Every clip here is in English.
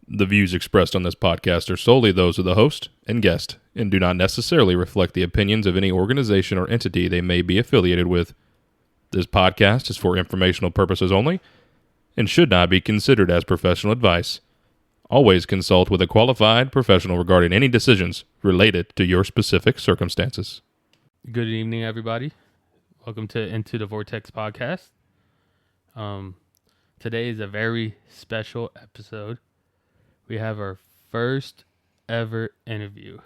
The views expressed on this podcast are solely those of the host and guest and do not necessarily reflect the opinions of any organization or entity they may be affiliated with. This podcast is for informational purposes only and should not be considered as professional advice. Always consult with a qualified professional regarding any decisions related to your specific circumstances. Good evening, everybody. Welcome to Into The Vortex podcast. Today is a very special episode. We have our first ever interview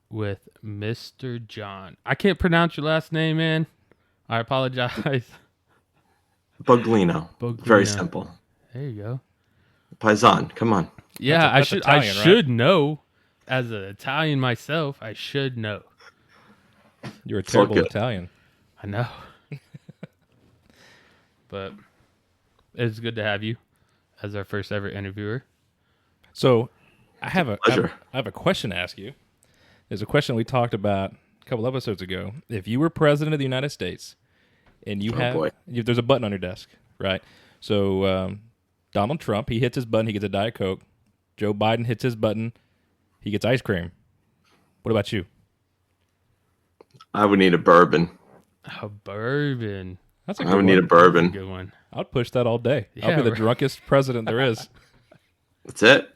with Mr. John. I can't pronounce your last name, man. I apologize. Buglino. Very simple. There you go. Paisan, come on. Yeah, That's Italian, I right? should know. As an Italian myself, I should know. You're a all terrible good. Italian. I know. But it's good to have you as our first ever interviewer. So, I have a pleasure. I have a question to ask you. There's a question we talked about a couple episodes ago. If you were president of the United States and you there's a button on your desk, right? So, Donald Trump, he hits his button, he gets a Diet Coke. Joe Biden hits his button, he gets ice cream. What about you? I would need a bourbon. A bourbon. That's a I good would one. need a bourbon. Good one. I'd push that all day. I'll Yeah, be the right. drunkest president there is. That's it.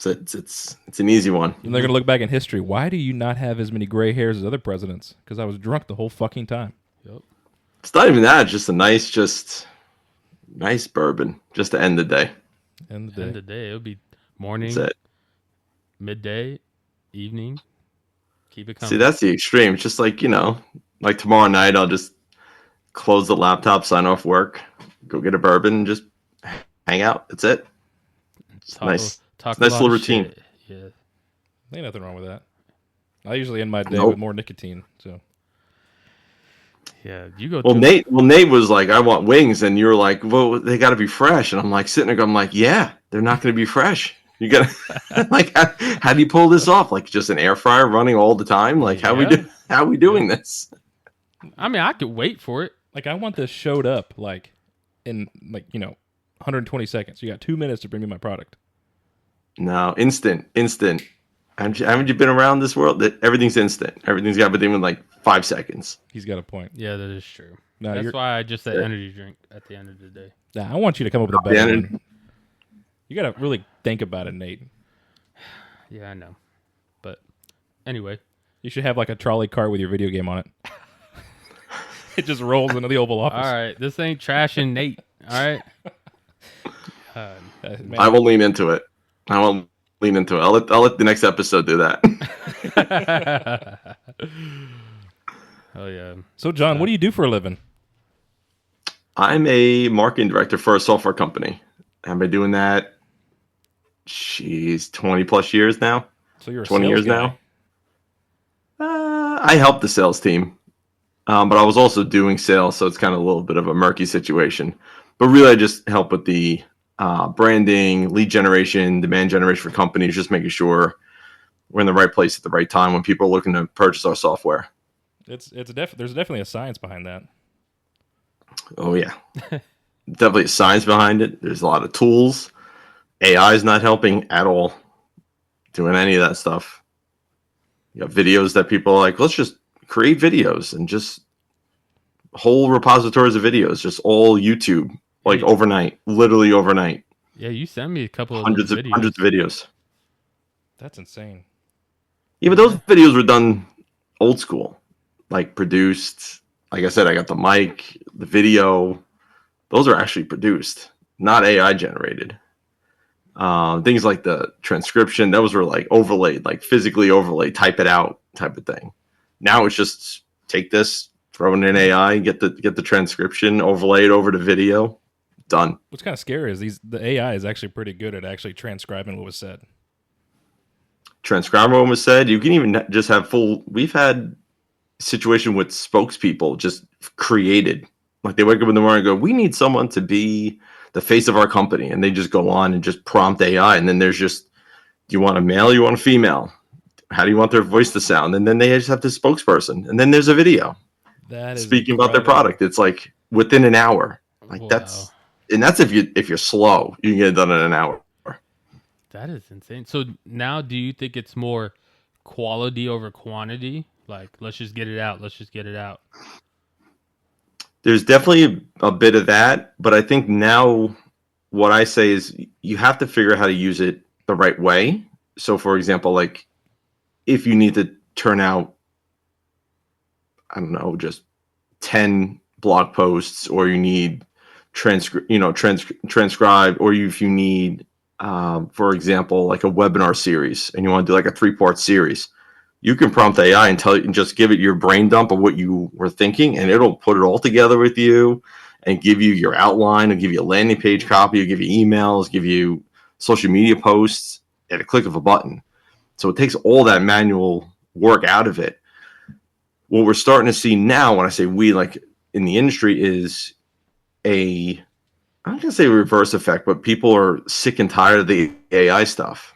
It's an easy one. And they're going to look back in history. Why do you not have as many gray hairs as other presidents? Because I was drunk the whole fucking time. Yep. It's not even that. It's just a nice bourbon just to end the day. End of the End day. of the day, it'll be morning, That's it. midday, evening. Keep it coming. See, that's the extreme. It's just like tomorrow night, I'll just close the laptop, sign off work, go get a bourbon, and just hang out. That's it. It's nice. Talk It's a nice a lot little of routine. shit. Yeah. Ain't nothing wrong with that. I usually end my day Nope. with more nicotine. So Yeah. You go Well, through. Nate was like, I want wings. And you were like, well, they got to be fresh. And I'm like, sitting there, I'm like, yeah, they're not going to be fresh. You got to, like, how do you pull this off? Like, just an air fryer running all the time? Like, how we doing this? I mean, I could wait for it. like I want this showed up like in 120 seconds. You got 2 minutes to bring me my product. No, instant. Haven't you been around this world? That everything's instant. Everything's got to be within like 5 seconds. He's got a point. Yeah, that is true. No, That's you're, why I just said energy drink at the end of the day. nah, I want you to come up with a better Yeah, one. You got to really think about it, Nate. Yeah, I know. But anyway, You should have like a trolley cart with your video game on it. It just rolls into the Oval Office. all right, this ain't trashing Nate. All right. Man, I will lean into it. I'll let the next episode do that. Oh yeah. So, John, what do you do for a living? I'm a marketing director for a software company. I've been doing that, 20 plus years now. So you're a 20 sales years guy. now. I helped the sales team, but I was also doing sales, so it's kind of a little bit of a murky situation. But really, I just help with the branding, lead generation, demand generation for companies, just making sure we're in the right place at the right time when people are looking to purchase our software. There's definitely a science behind that. Oh, yeah. Definitely a science behind it. There's a lot of tools. AI is not helping at all doing any of that stuff. You got videos that people are like, let's just create videos and just whole repositories of videos, just all YouTube, like overnight, literally overnight. Yeah, you sent me a couple of Hundreds those of videos. That's insane. Yeah, but those videos were done old school, like produced. Like I said, I got the mic, the video. Those are actually produced, not AI generated. Things like the transcription, those were like overlaid, like physically overlaid, type it out type of thing. Now it's just take this, throw it in AI, get the transcription, overlay it over to video, done. What's kind of scary is the AI is actually pretty good at actually transcribing what was said. Transcriber what was said. You can even just have full. We've had situation with spokespeople just created. Like they wake up in the morning and go, we need someone to be the face of our company. And they just go on and just prompt AI. And then there's just, do you want a male? You want a female? How do you want their voice to sound? And then they just have this spokesperson. And then there's a video That is speaking about their incredible. product. It's like within an hour. Like Wow. that's if you're slow, you can get it done in an hour. That is insane. So now, do you think it's more quality over quantity? Like, let's just get it out. Let's just get it out. There's definitely a bit of that, but I think now what I say is you have to figure out how to use it the right way. So, for example, like if you need to turn out, I don't know, just 10 blog posts, or you need transcribe, or if you need, for example, like a webinar series, and you want to do like a 3-part series, you can prompt AI and just give it your brain dump of what you were thinking, and it'll put it all together with you and give you your outline, and give you a landing page copy, and give you emails, give you social media posts at a click of a button. So it takes all that manual work out of it. What we're starting to see now, when I say we, like in the industry, is I'm not gonna say reverse effect, but people are sick and tired of the AI stuff.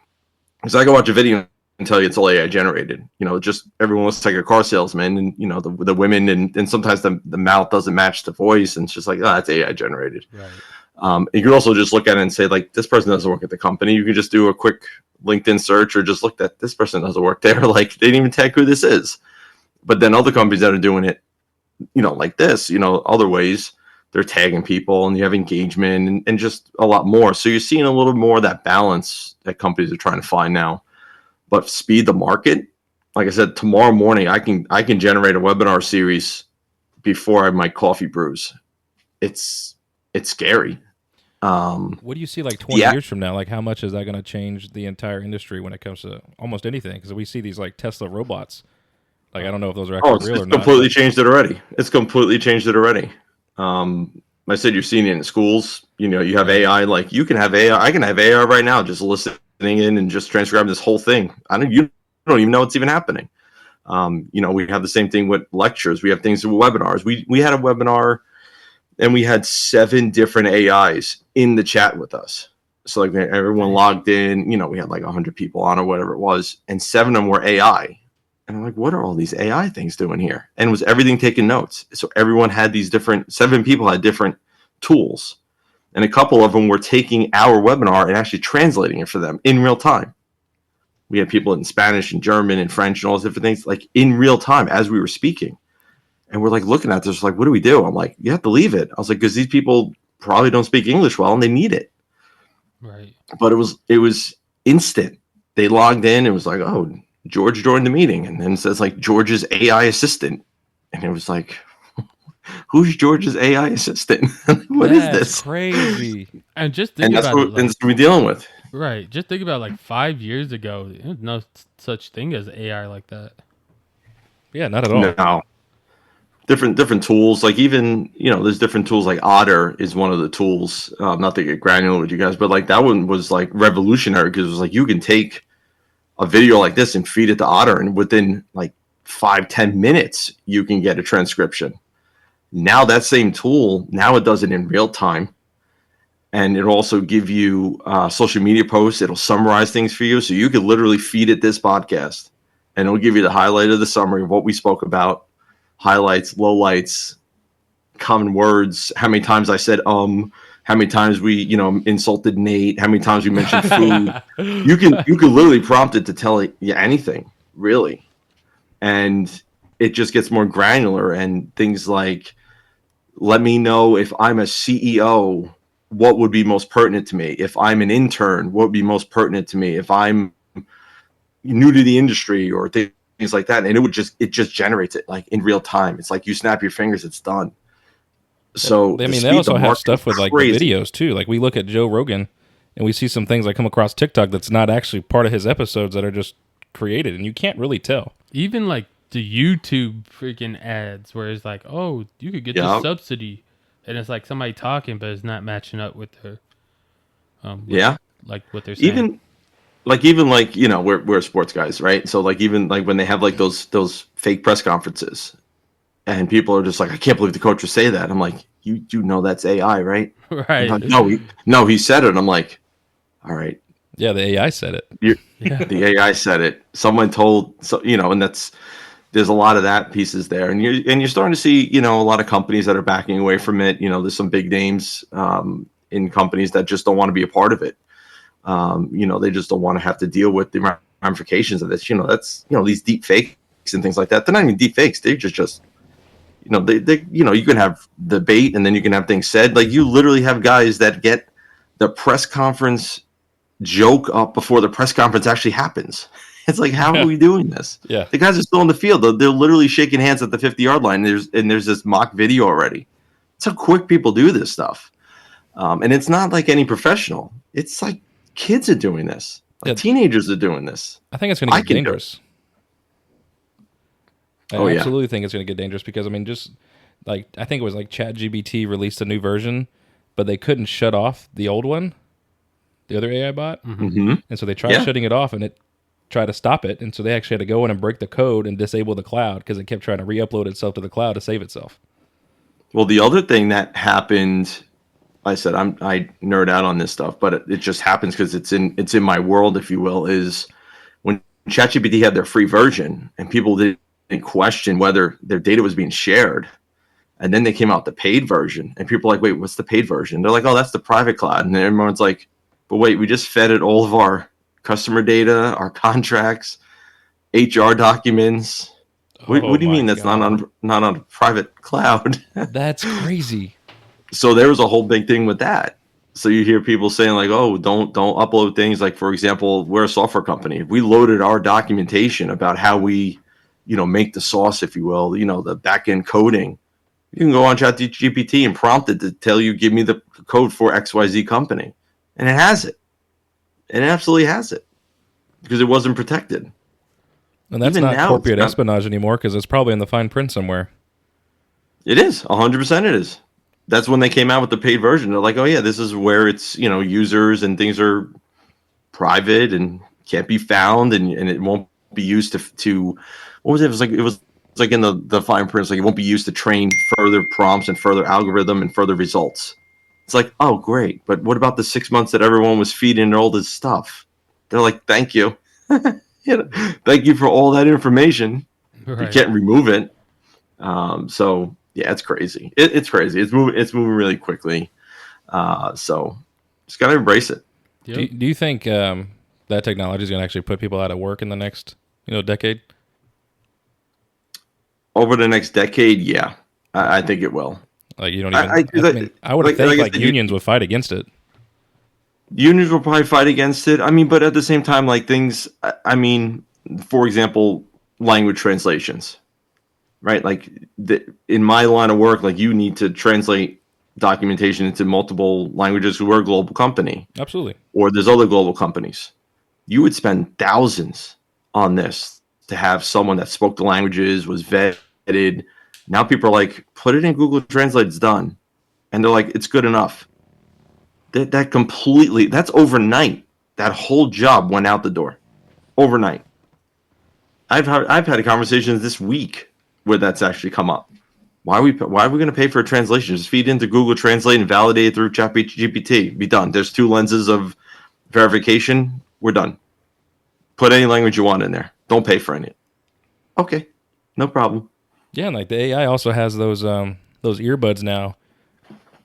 Because I can watch a video and tell you it's all AI generated. Just everyone looks like a car salesman, and the women, and sometimes the mouth doesn't match the voice, and it's just like, oh, that's AI generated. Right. You can also just look at it and say, like, this person doesn't work at the company. You can just do a quick LinkedIn search, or just look at this person doesn't work there. Like, they didn't even tag who this is. But then other companies that are doing it, like this, other ways, they're tagging people, and you have engagement and just a lot more. So you're seeing a little more of that balance that companies are trying to find now. But speed the market, like I said, tomorrow morning I can generate a webinar series before I have my coffee brews. It's scary. What do you see like 20 years from now? Like, how much is that going to change the entire industry when it comes to almost anything? Because we see these like Tesla robots. Like, I don't know if those are actually real or not. It's completely changed it already. It's completely changed it already. I said you're seeing it in schools. You have AI. Like, you can have AI. I can have AI right now just listening in and just transcribing this whole thing. You don't even know it's even happening. We have the same thing with lectures. We have things with webinars. We had a webinar, and we had 7 different AIs in the chat with us. So like everyone logged in. We had like 100 people on or whatever it was, and 7 of them were AI. And I'm like, what are all these AI things doing here? And it was everything taking notes. So everyone had these 7 people had different tools. And a couple of them were taking our webinar and actually translating it for them in real time. We had people in Spanish and German and French and all those different things, like in real time as we were speaking. And we're like looking at this, like, what do we do? I'm like, you have to leave it. I was like, because these people probably don't speak English well and they need it. Right. But it was instant. They logged in. It was like, oh, George joined the meeting, and then it says like George's AI assistant, and it was like, who's George's AI assistant? What is this? Crazy. And just think about it. That's what we're dealing with. Right. Just think about like 5 years ago, there was no such thing as AI like that. Yeah, not at all. No. Different tools, like even there's different tools, like Otter is one of the tools. Not to get granular with you guys, but like that one was like revolutionary, because it was like you can take a video like this and feed it to Otter, and within like 5-10 minutes you can get a transcription. Now that same tool, now it does it in real time, and it'll also give you social media posts. It'll summarize things for you, so you could literally feed it this podcast, and it'll give you the highlight of the summary of what we spoke about, highlights, lowlights, common words, how many times I said how many times we insulted Nate, how many times we mentioned food. you can literally prompt it to tell you anything, really. And it just gets more granular, and things like, let me know if I'm a CEO, what would be most pertinent to me? If I'm an intern, what would be most pertinent to me? If I'm new to the industry, or things like that. And it just generates it like in real time. It's like you snap your fingers, it's done. So I mean, they also have stuff with like the videos too. Like we look at Joe Rogan and we see some things that come across TikTok that's not actually part of his episodes, that are just created, and you can't really tell. Even like the YouTube freaking ads where it's like, oh, you could get this subsidy, and it's like somebody talking, but it's not matching up with their like what they're saying. Even we're sports guys, right? So like even like when they have like those fake press conferences, and people are just like, I can't believe the coach would say that. I'm like, you do know that's AI, right? Right. Like, no, he said it. I'm like, all right. Yeah, the AI said it. The AI said it. Someone told, and there's a lot of that pieces there, and you're starting to see, a lot of companies that are backing away from it. There's some big names in companies that just don't want to be a part of it. They just don't want to have to deal with the ramifications of this. That's these deep fakes and things like that. They're not even deep fakes. They're just you can have debate and then you can have things said. Like, you literally have guys that get the press conference joke up before the press conference actually happens. It's like, how are we doing this? Yeah, the guys are still on the field. They're literally shaking hands at the 50-yard line. There's this mock video already. It's how quick people do this stuff. And it's not like any professional. It's like kids are doing this. Teenagers are doing this. I think it's going to get dangerous. I absolutely think it's going to get dangerous because, just like, I think it was like ChatGPT released a new version, but they couldn't shut off the old one, the other AI bot. Mm-hmm. And so they tried shutting it off and it tried to stop it. And so they actually had to go in and break the code and disable the cloud because it kept trying to re-upload itself to the cloud to save itself. Well, the other thing that happened, I said I nerd out on this stuff, but it just happens because it's in my world, if you will, is when ChatGPT had their free version and people didn't question whether their data was being shared. And then they came out the paid version and people are like, wait, what's the paid version? They're like, oh, that's the private cloud. And everyone's like, but wait, we just fed it all of our customer data, our contracts, HR documents. What do you mean that's not on a private cloud? That's crazy. So there was a whole big thing with that. So you hear people saying like, oh, don't upload things. Like, for example, we're a software company. If we loaded our documentation about how we, make the sauce, if you will, the back end coding, you can go on ChatGPT and prompt it to tell you, give me the code for XYZ company. And it has it. And it absolutely has it because it wasn't protected. And that's not corporate espionage anymore because it's probably in the fine print somewhere. It is. 100% it is. That's when they came out with the paid version. They're like, oh, yeah, this is where it's, users and things are private and can't be found and it won't be used to what was it? It was like in the fine print, like it won't be used to train further prompts and further algorithm and further results. It's like, oh, great. But what about the 6 months that everyone was feeding all this stuff? They're like, thank you. Thank you for all that information. Right. You can't remove it. So yeah, it's crazy. It's crazy. It's moving really quickly. So just got to embrace it. Yep. Do you think that technology is going to actually put people out of work in the next decade? Over the next decade, yeah, I think it will. Like, you don't even. I would think like unions would fight against it. Unions will probably fight against it. But at the same time, like things. For example, language translations, right? Like in my line of work, like you need to translate documentation into multiple languages. We're a global company, absolutely. Or there's other global companies. You would spend thousands on this to have someone that spoke the languages, was vetted. Now people are like, put it in Google Translate, it's done. And they're like, it's good enough. That completely, that's overnight. That whole job went out the door. Overnight. I've had conversations this week where that's actually come up. Why are we going to pay for a translation? Just feed into Google Translate and validate it through ChatGPT. Be done. There's 2 lenses of verification. We're done. Put any language you want in there. Don't pay for any. Okay. No problem. Yeah, and like the AI also has those earbuds now,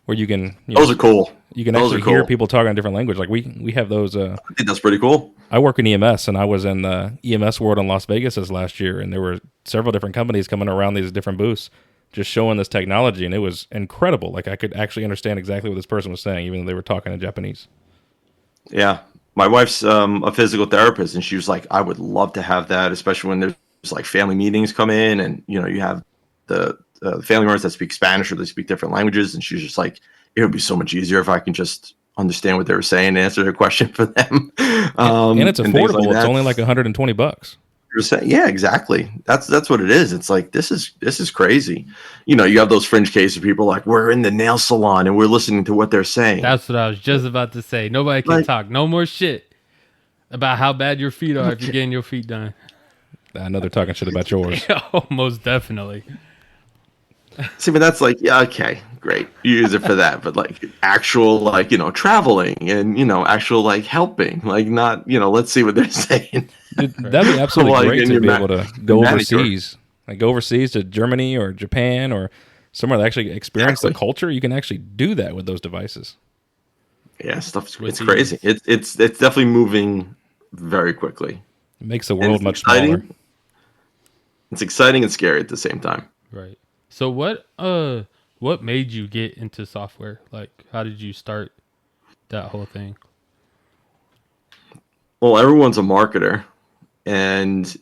where you can. Those are cool. You can actually hear people talking in different language. Like we have those. I think that's pretty cool. I work in EMS, and I was in the EMS world in Las Vegas this last year, and there were several different companies coming around these different booths, just showing this technology, and it was incredible. Like I could actually understand exactly what this person was saying, even though they were talking in Japanese. Yeah, my wife's a physical therapist, and she was like, "I would love to have that, especially when there's like family meetings come in, and you have the family members that speak Spanish or they speak different languages." And she's just like, "It would be so much easier if I can just understand what they were saying and answer their question for them." And it's affordable. Like it's only like $120. You're saying, yeah, exactly. That's what it is. It's like this is crazy. You have those fringe cases of people like, we're in the nail salon and we're listening to what they're saying. That's what I was just about to say. Nobody can talk no more shit about how bad your feet are if you're getting your feet done. I know they're talking shit about yours. Oh, most definitely. See, but that's like, yeah, okay, great. You use it for that, but like actual, like, traveling and, actual like helping, like not, let's see what they're saying. That'd be absolutely great to be able to go overseas, like go overseas to Germany or Japan or somewhere that actually experience the culture. You can actually do that with those devices. Yeah, it's crazy. It's definitely moving very quickly. It makes the world much smaller. It's exciting and scary at the same time. Right. So what made you get into software? Like, how did you start that whole thing? Well, everyone's a marketer, and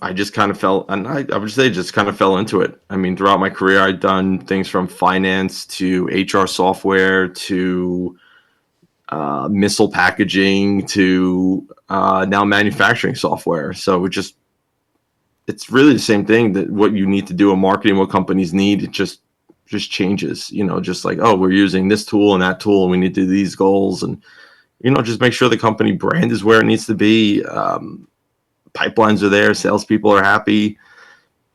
I just kind of fell, and I would say just kind of fell into it. I mean, throughout my career, I'd done things from finance to HR software to missile packaging to now manufacturing software. So it's really the same thing, that what you need to do in marketing, what companies need, it just changes, just like, oh, we're using this tool and that tool and we need to do these goals, and just make sure the company brand is where it needs to be. Pipelines are there, salespeople are happy,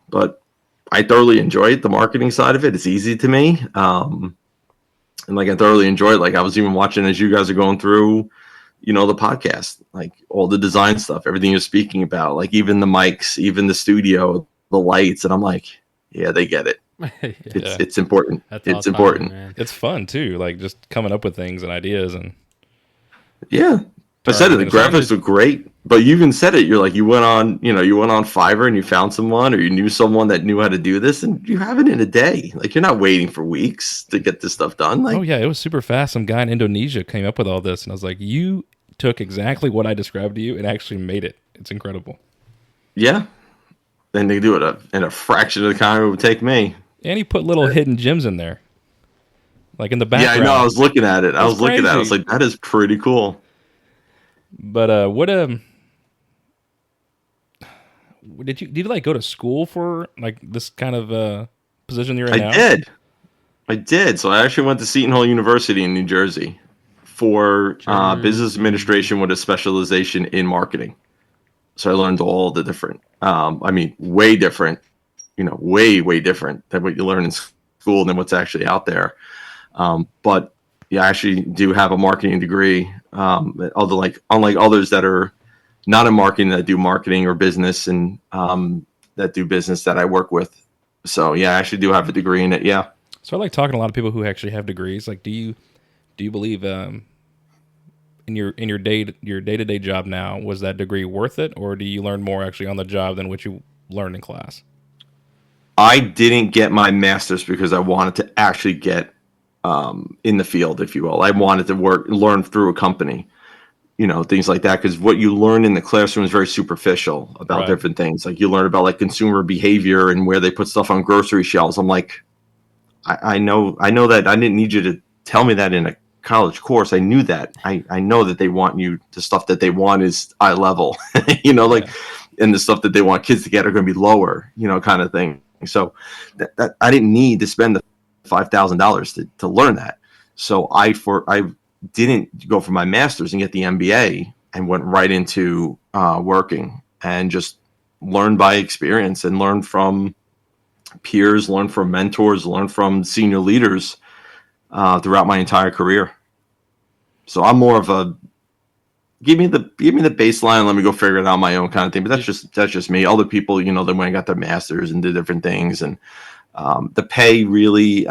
but I thoroughly enjoy it. The marketing side of it is easy to me. And like, I thoroughly enjoy it. Like, I was even watching as you guys are going through, the podcast, like all the design stuff, everything you're speaking about, like even the mics, even the studio, the lights. And I'm like, yeah, they get it. It's important. It's important. Man. It's fun too. Like just coming up with things and ideas and. Yeah. I said it, the graphics were great, but you even said it. You're like, you went on Fiverr and you found someone, or you knew someone that knew how to do this, and you have it in a day. Like, you're not waiting for weeks to get this stuff done. Like, oh yeah, it was super fast. Some guy in Indonesia came up with all this, and I was like, you took exactly what I described to you and actually made it. It's incredible. Yeah. And they do it in a fraction of the time it would take me. And he put little hidden gems in there. Like in the background. Yeah, I know. I was looking at it. I was like, that is pretty cool. But did you like go to school for like this kind of position you're in now? I did. So I actually went to Seton Hall University in New Jersey for business administration with a specialization in marketing. So I learned all the different, way different, way different than what you learn in school than what's actually out there. But yeah, I actually do have a marketing degree. Unlike others that are not in marketing, that do marketing or business, and that do business that I work with. So yeah, I actually do have a degree in it. Yeah. So I like talking to a lot of people who actually have degrees. Like, do you believe in your day-to-day job now, was that degree worth it, or do you learn more actually on the job than what you learned in class? I didn't get my master's because I wanted to actually get in the field, if you will. I wanted to learn through a company, things like that. Because what you learn in the classroom is very superficial about different things. Like, you learn about like consumer behavior and where they put stuff on grocery shelves. I'm like, I know that. I didn't need you to tell me that in a college course. I knew that. I know that they want you, the stuff that they want is eye level, and the stuff that they want kids to get are going to be lower, kind of thing. So that I didn't need to spend the $5,000 to learn that. So I didn't go for my master's and get the MBA, and went right into working and just learn by experience and learn from peers, learn from mentors, learn from senior leaders throughout my entire career. So I'm more of a give me the baseline, let me go figure it out on my own kind of thing. But that's just me. Other people, they went and got their masters and did different things, and the pay really,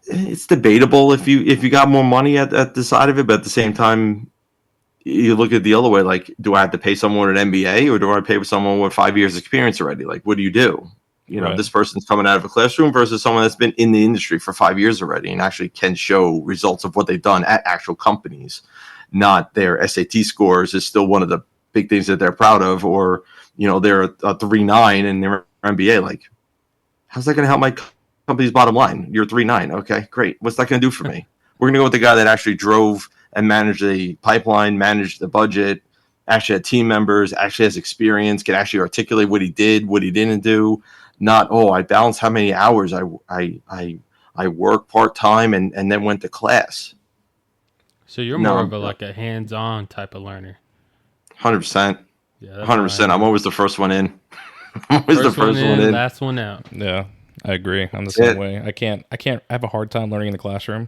it's debatable if you got more money at the side of it, but at the same time, you look at the other way. Like, do I have to pay someone an MBA, or do I pay someone with 5 years experience already? Like, what do you do? This person's coming out of a classroom versus someone that's been in the industry for 5 years already and actually can show results of what they've done at actual companies, not their SAT scores is still one of the big things that they're proud of, or, they're a 3.9 and their MBA. Like, how's that going to help my company's bottom line? You're 3.9. Okay, great. What's that going to do for me? We're going to go with the guy that actually drove and managed the pipeline, managed the budget, actually had team members, actually has experience, can actually articulate what he did, what he didn't do. Not, I balanced how many hours I work part-time and then went to class. So you're more of a hands-on type of learner. 100%. Yeah, 100%. I'm always the first one in. I'm always the first one in. Last one out. Yeah, I agree. I'm the same way. I can't. I have a hard time learning in the classroom.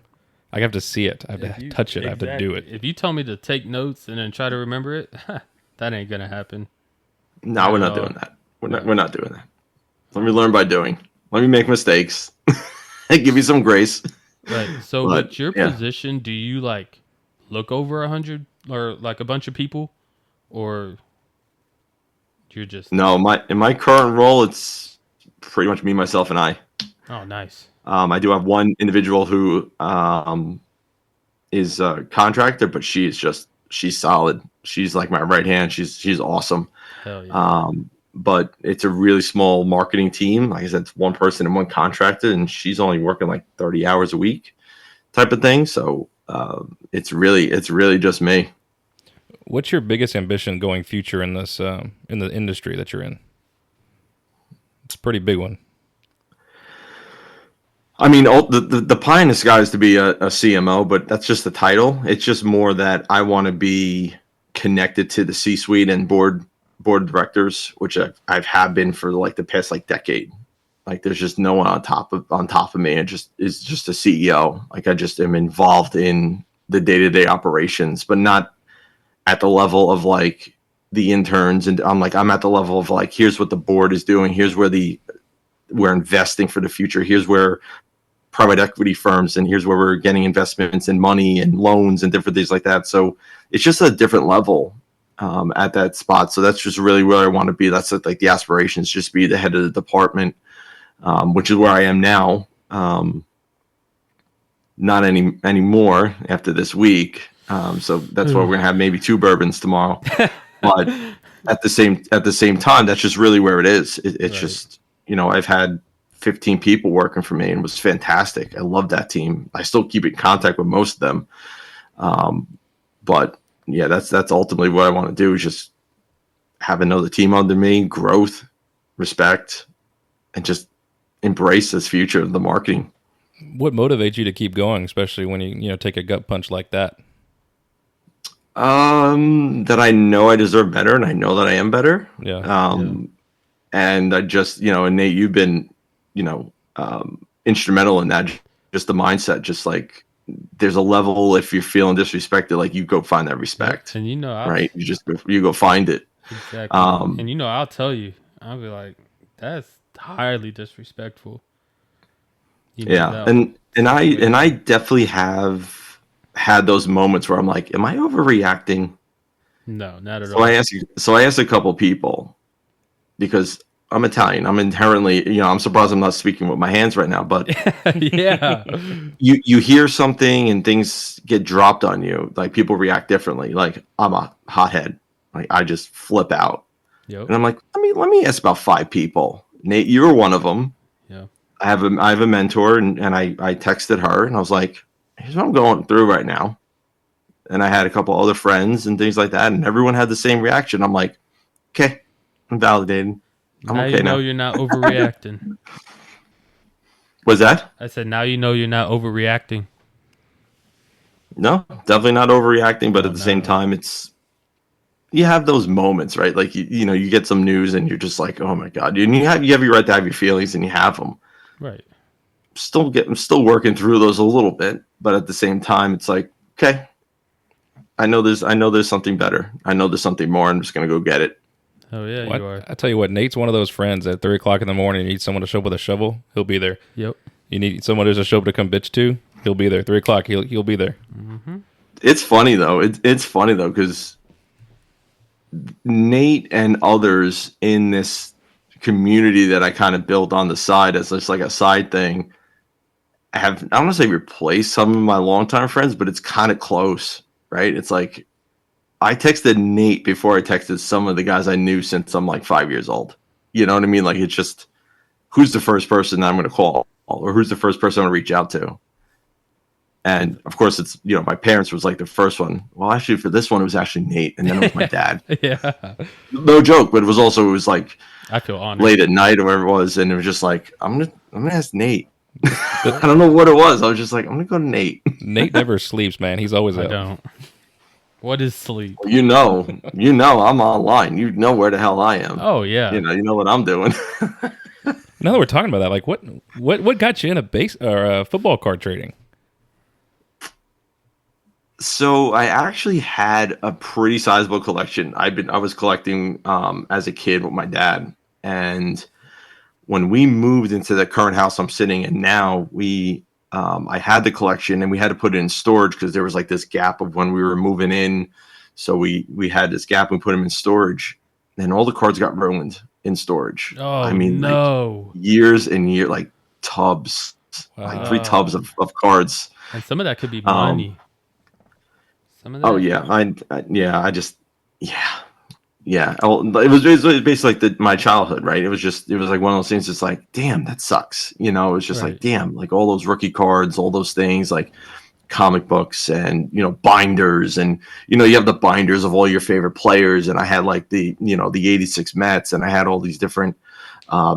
I have to see it. I have to touch it. Exactly. I have to do it. If you tell me to take notes and then try to remember it, that ain't gonna happen. No, we're not doing that. We're not doing that. Let me learn by doing. Let me make mistakes. Give me some grace. Right. So with your position, do you like look over 100 or like a bunch of people, or you're just No, in my current role, it's pretty much me, myself, and I. Oh, nice. I do have one individual who is a contractor, but she's solid. She's like my right hand. She's awesome. Hell yeah. But it's a really small marketing team. Like I said, it's one person and one contractor, and she's only working like 30 hours a week type of thing. So it's really just me. What's your biggest ambition going future in this in the industry that you're in? It's a pretty big one. I mean, the pie in the sky is to be a CMO, but that's just the title. It's just more that I want to be connected to the C-suite and board directors, which I've have been for like the past like decade. Like there's just no one on top of me. It just is just a CEO. Like I just am involved in the day-to-day operations, but not at the level of like the interns. And I'm at the level of like, here's what the board is doing. Here's where we're investing for the future. Here's where private equity firms, and here's where we're getting investments and money and loans and different things like that. So it's just a different level at that spot. So that's just really where I want to be. That's like the aspirations, just be the head of the department, which is where I am now. Not anymore after this week. So that's why we're gonna have maybe 2 bourbons tomorrow. But at the same time, that's just really where it is. It's right. Just, I've had 15 people working for me, and it was fantastic. I love that team. I still keep in contact with most of them. But yeah, that's ultimately what I want to do, is just have another team under me, growth, respect, and just embrace this future of the marketing. What motivates you to keep going, especially when you take a gut punch like that? That I know I deserve better, and I know that I am better. Yeah. And I just, and Nate, you've been, instrumental in that. Just the mindset, just like there's a level, if you're feeling disrespected, like you go find that respect. And right? You go find it. Exactly. And I'll tell you, I'll be like, that's highly disrespectful. And I definitely have had those moments where I'm like, am I overreacting? No, not at all. So I asked a couple people, because I'm Italian. I'm inherently, I'm surprised I'm not speaking with my hands right now, but yeah, you hear something and things get dropped on you. Like people react differently. Like I'm a hothead. Like I just flip out. Yep. And I'm like, let me ask about 5 people. Nate, you're one of them. Yeah. I have a mentor, and I texted her, and I was like, here's what I'm going through right now. And I had a couple other friends and things like that, and everyone had the same reaction. I'm like, okay, I'm validated. I'm now okay now. You're not overreacting. Was that? I said, now you're not overreacting. No, definitely not overreacting, but at the same time, you have those moments, right? Like you get some news and you're just like, oh my God. And you have your right to have your feelings, and you have them. Right. I'm still working through those a little bit, but at the same time, it's like, okay, I know there's something better. I know there's something more. I'm just gonna go get it. Oh yeah, well, you are. I tell you what, Nate's one of those friends at 3:00 in the morning. You need someone to show up with a shovel, he'll be there. Yep. You need someone who's a show up to come bitch to, he'll be there. 3:00, he'll be there. Mm-hmm. It's funny though. It's funny though, because Nate and others in this community that I kind of built on the side as just like a side thing I don't want to say replaced some of my longtime friends, but it's kind of close, right? It's like I texted Nate before I texted some of the guys I knew since I'm like 5 years old. You know what I mean? Like it's just, who's the first person I'm going to call, or who's the first person I'm going to reach out to? And of course, it's, my parents was like the first one. Well, actually, for this one, it was actually Nate, and then it was my dad. Yeah, no joke, but it was like I feel honored. Late at night or whatever it was, and it was just like I'm gonna ask Nate. I don't know what it was. I was just like, I'm gonna go to Nate. Nate never sleeps, man. He's always I out. don't. What is sleep? You know, I'm online. You know where the hell I am. Oh yeah. You know what I'm doing. Now that we're talking about that, like what got you into base or football card trading? So I actually had a pretty sizable collection. I was collecting as a kid with my dad, and when we moved into the current house I'm sitting in now, we I had the collection and we had to put it in storage because there was like this gap of when we were moving in. So we had this gap and we put them in storage. And all the cards got ruined in storage. Oh, I mean, no. like years and years, like tubs, like 3 tubs of cards. And some of that could be money. Some of that. Oh yeah, yeah. It was basically like my childhood, right? It was like one of those things. It's like, damn, that sucks. You know, it was just like, damn, like all those rookie cards, all those things, like comic books and, you know, binders, and, you know, you have the binders of all your favorite players. And I had like the 86 Mets, and I had all these different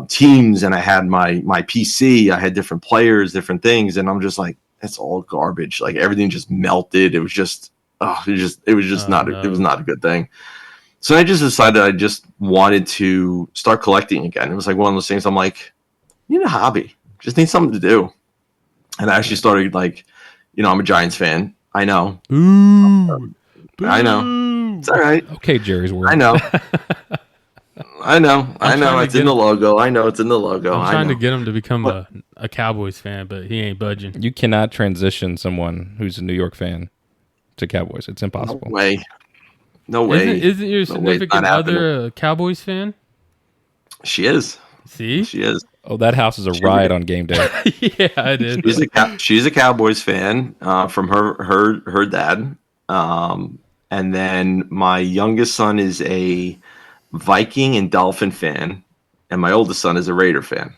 teams, and I had my PC. I had different players, different things, and I'm just like, that's all garbage. Like everything just melted. It was just, it was not a good thing. So I just decided I just wanted to start collecting again. It was like one of those things. I'm like, you need a hobby, just need something to do. And I actually started, like, you know, I'm a Giants fan. I know. Boo. I know. It's all right. Okay, Jerry's word. I know. I know. It's in the logo. I know it's in the logo. I'm trying to get him to become a Cowboys fan, but he ain't budging. You cannot transition someone who's a New York fan to Cowboys. It's impossible. No way. Isn't your significant other a Cowboys fan? She is. See? She is. Oh, that house is a riot on game day. Yeah, it is. She's a Cowboys fan from her dad. And then my youngest son is a Viking and Dolphin fan, and my oldest son is a Raider fan.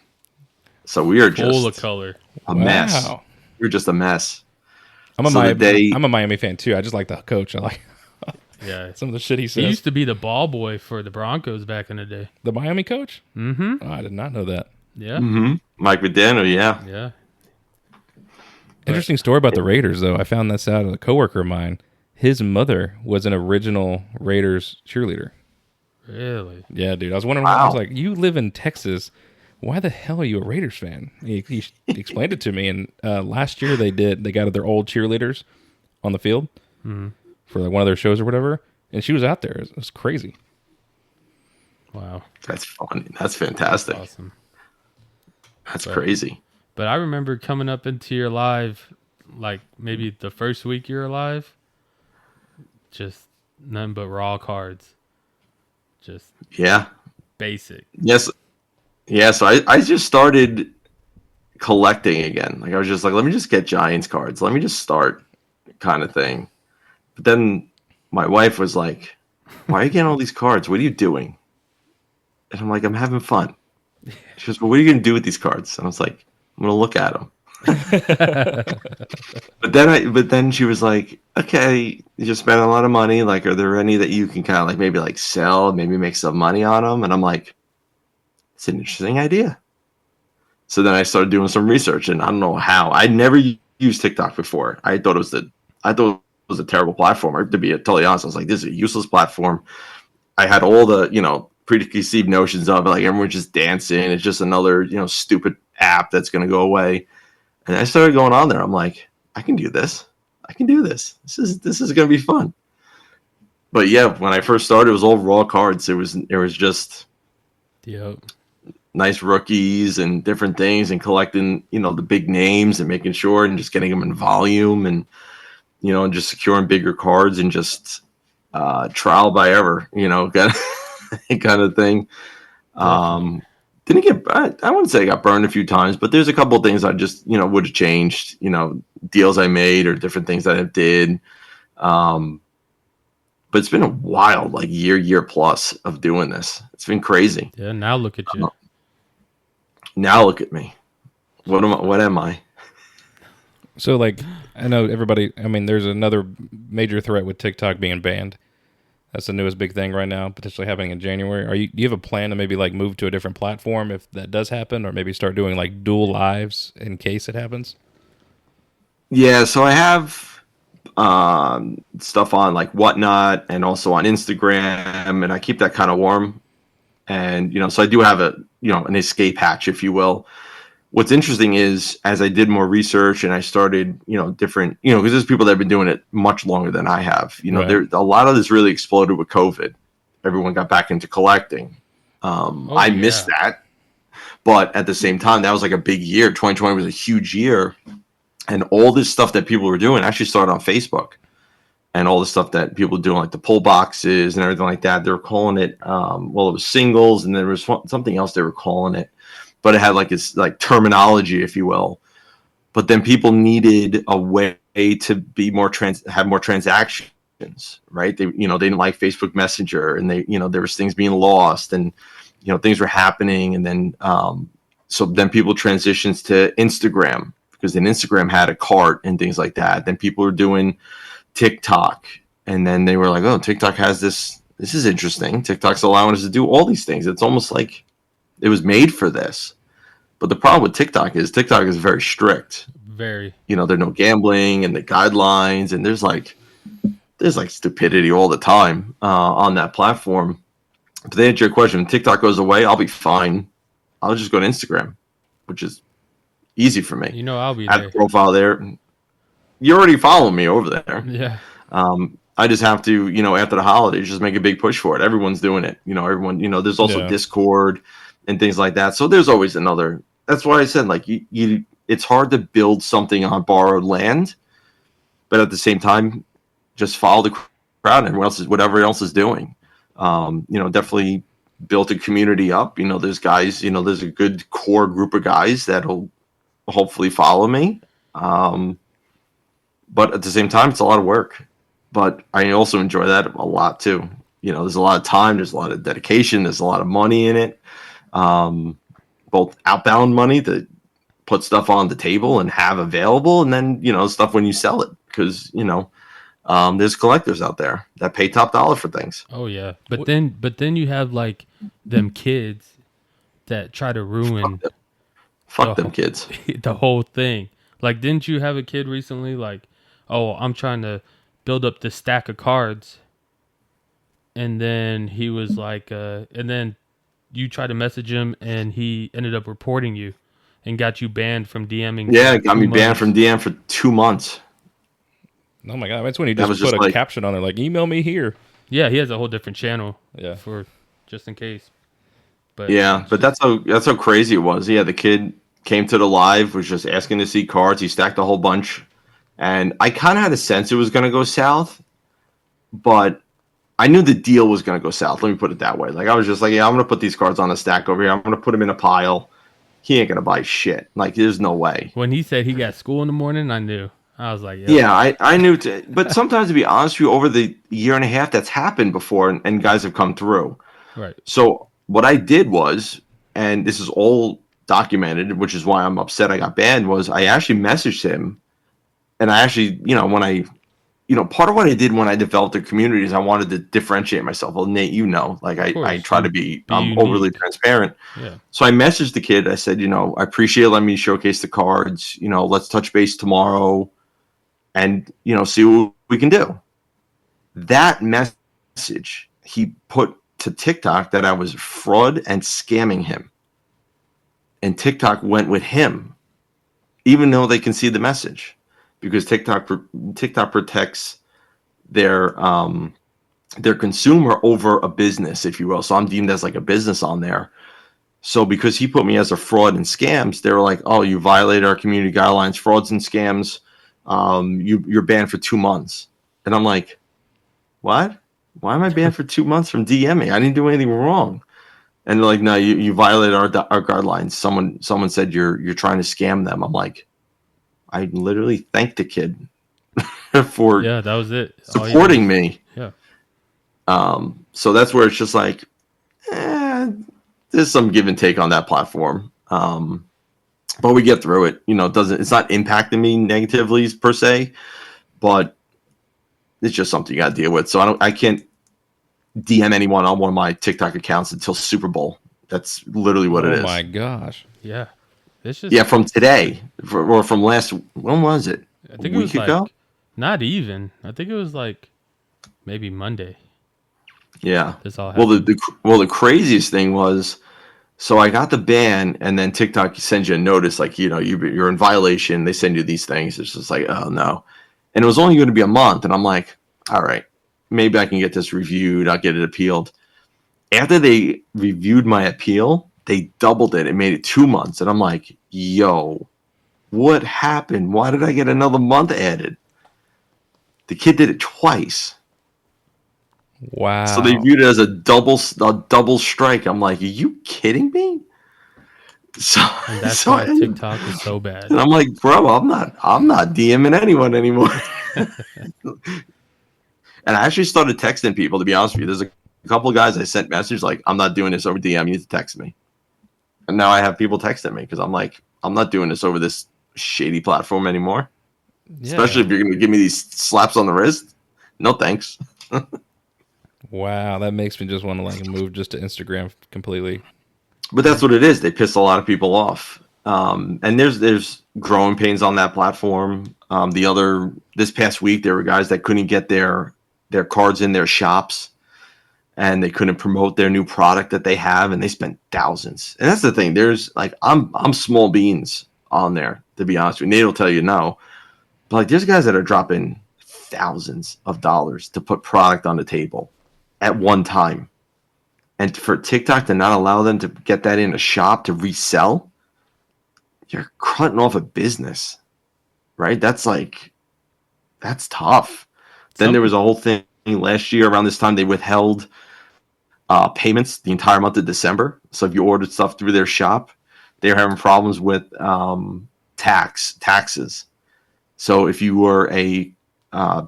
So we are just full of color. A mess. We're just a mess. I'm a Miami fan too. I just like the coach. I like some of the shit he says. He used to be the ball boy for the Broncos back in the day. The Miami coach? Mm-hmm. Oh, I did not know that. Yeah. Mm-hmm. Mike McDaniel, yeah. Yeah. Interesting story about the Raiders, though. I found this out of a coworker of mine. His mother was an original Raiders cheerleader. Really? Yeah, dude. I was wondering, I was like, you live in Texas. Why the hell are you a Raiders fan? He explained it to me. And last year they got their old cheerleaders on the field for like one of their shows or whatever. And she was out there. It was crazy. Wow. That's fun. That's fantastic. That's awesome. That's crazy. But I remember coming up into your live, like maybe the first week you're alive, just nothing but raw cards. Just basic. Yes. Yeah, so I just started collecting again. Like I was just like, let me just get Giants cards. Let me just start, kind of thing. But then my wife was like, why are you getting all these cards? What are you doing? And I'm like, I'm having fun. She goes, well, what are you going to do with these cards? And I was like, I'm going to look at them. But then she was like, okay, you just spent a lot of money. Like, are there any that you can kind of like maybe like sell, maybe make some money on them? And I'm like, it's an interesting idea. So then I started doing some research, and I don't know how. I'd never used TikTok before. I thought it was a terrible platform. To be totally honest, I was like, this is a useless platform. I had all the, you know, preconceived notions of it, like everyone's just dancing. It's just another, you know, stupid app that's going to go away. And I started going on there. I'm like, I can do this. This is going to be fun. But yeah, when I first started, it was all raw cards. It was just nice rookies and different things, and collecting, you know, the big names and making sure and just getting them in volume, and, you know, and just securing bigger cards, and just trial by ever, you know, kind of thing. Didn't get, I wouldn't say I got burned a few times, but there's a couple of things I just, you know, would have changed, you know, deals I made or different things that I did. But it's been a wild, like year plus of doing this. It's been crazy. Yeah. Now look at you. Now look at me. What am I? So, like, I know everybody, I mean, there's another major threat with TikTok being banned. That's the newest big thing right now, potentially happening in January. Do you have a plan to maybe like move to a different platform if that does happen, or maybe start doing like dual lives in case it happens? Yeah, so I have stuff on like Whatnot and also on Instagram, and I keep that kind of warm. And, you know, so I do have an escape hatch, if you will. What's interesting is, as I did more research and I started, you know, different, you know, because there's people that have been doing it much longer than I have. You know, right. A lot of this really exploded with COVID. Everyone got back into collecting. I missed that. But at the same time, that was like a big year. 2020 was a huge year. And all this stuff that people were doing actually started on Facebook. And all the stuff that people were doing, like the pull boxes and everything like that, they were calling it, it was singles, and there was something else they were calling it, but it had like its like terminology, if you will. But then people needed a way to be have more transactions, right? They didn't like Facebook Messenger, and there was things being lost, and things were happening, and then so then people transitioned to Instagram, because then Instagram had a cart and things like that. Then people were doing TikTok, and then they were like, oh, TikTok has this is interesting. TikTok's allowing us to do all these things. It's almost like it was made for this. But the problem with TikTok is very strict. Very. There are no gambling and the guidelines, and there's like stupidity all the time on that platform. But to answer your question, when TikTok goes away, I'll be fine. I'll just go to Instagram, which is easy for me. I'll be there. I have a profile there. You already follow me over there. Yeah. I just have to, after the holidays, just make a big push for it. Everyone's doing it. Everyone, there's also Discord and things like that. So there's always another. That's why I said, like, it's hard to build something on borrowed land, but at the same time, just follow the crowd and whatever else is doing. Definitely built a community up. There's guys, there's a good core group of guys that'll hopefully follow me. But at the same time, it's a lot of work. But I also enjoy that a lot too. There's a lot of time, there's a lot of dedication, there's a lot of money in it. Both outbound money to put stuff on the table and have available, and then stuff when you sell it, because there's collectors out there that pay top dollar for things. Oh yeah, but then you have like them kids that try to ruin. Fuck them kids. The whole thing. Like, didn't you have a kid recently? Like, oh, I'm trying to build up this stack of cards, and then he was like, and then you tried to message him, and he ended up reporting you, and got you banned from DMing. Yeah, got me banned from DM for 2 months. Oh my god, that's when he just put a caption on there like, email me here. Yeah, he has a whole different channel. Yeah, for just in case. But yeah, but that's how crazy it was. Yeah, the kid came to the live, was just asking to see cards. He stacked a whole bunch, and I kind of had a sense it was going to go south, but I knew the deal was going to go south. Let me put it that way. Like, I was just like, yeah, I'm going to put these cards on a stack over here. I'm going to put them in a pile. He ain't going to buy shit. Like, there's no way. When he said he got school in the morning, I knew. I was like, yeah, I knew. But sometimes, to be honest with you, over the year and a half that's happened before, and guys have come through. Right. So what I did was, and this is all documented, which is why I'm upset I got banned, was I actually messaged him, and I actually, when I, part of what I did when I developed the community is I wanted to differentiate myself. Well, Nate, like I try to be overly transparent. Yeah. So I messaged the kid. I said, I appreciate letting me showcase the cards. Let's touch base tomorrow, and see what we can do. That message he put to TikTok that I was fraud and scamming him, and TikTok went with him, even though they can see the message, because TikTok protects their consumer over a business, if you will. So I'm deemed as like a business on there. So because he put me as a fraud and scams, they were like, "Oh, you violated our community guidelines, frauds and scams. You're banned for 2 months." And I'm like, "What? Why am I banned for 2 months from DMing? I didn't do anything wrong." And they're like, "No, you violated our guidelines. Someone said you're trying to scam them." I'm like, I literally thanked the kid for that was it. Supporting me. Yeah. So that's where it's just like, there's some give and take on that platform. But we get through it. It's not impacting me negatively per se, but it's just something you got to deal with. So I can't DM anyone on one of my TikTok accounts until Super Bowl. That's literally what it is. Oh my gosh. Yeah. It's just, from today or from last. When was it? I think it was like, not even. I think it was like maybe Monday. Yeah. This all happened. The craziest thing was, so I got the ban, and then TikTok sends you a notice like, you're in violation. They send you these things. It's just like, oh no. And it was only going to be a month, and I'm like, all right, maybe I can get this reviewed. I'll get it appealed. After they reviewed my appeal, they doubled it and made it 2 months. And I'm like, yo, What happened? Why did I get another month added? The kid did it twice. Wow. So they viewed it as a double strike. I'm like, are you kidding me? So and that's why TikTok is so bad. And I'm like, bro, I'm not DMing anyone anymore. And I actually started texting people, to be honest with you. There's a couple of guys I sent messages like, I'm not doing this over DM. You need to text me. And now I have people texting me because I'm like, I'm not doing this over this shady platform anymore. Yeah. Especially if you're going to give me these slaps on the wrist. No thanks. Wow, that makes me just want to like move just to Instagram completely. But that's what it is. They piss a lot of people off. And there's growing pains on that platform. This past week, there were guys that couldn't get their cards in their shops, and they couldn't promote their new product that they have, and they spent thousands. And that's the thing. There's like, I'm small beans on there, to be honest with you. Nate will tell you no. But like, there's guys that are dropping thousands of dollars to put product on the table at one time. And for TikTok to not allow them to get that in a shop to resell, you're cutting off a business, right? That's tough. Then there was a whole thing last year around this time. They withheld payments the entire month of December. So if you ordered stuff through their shop, they're having problems with taxes. So if you were a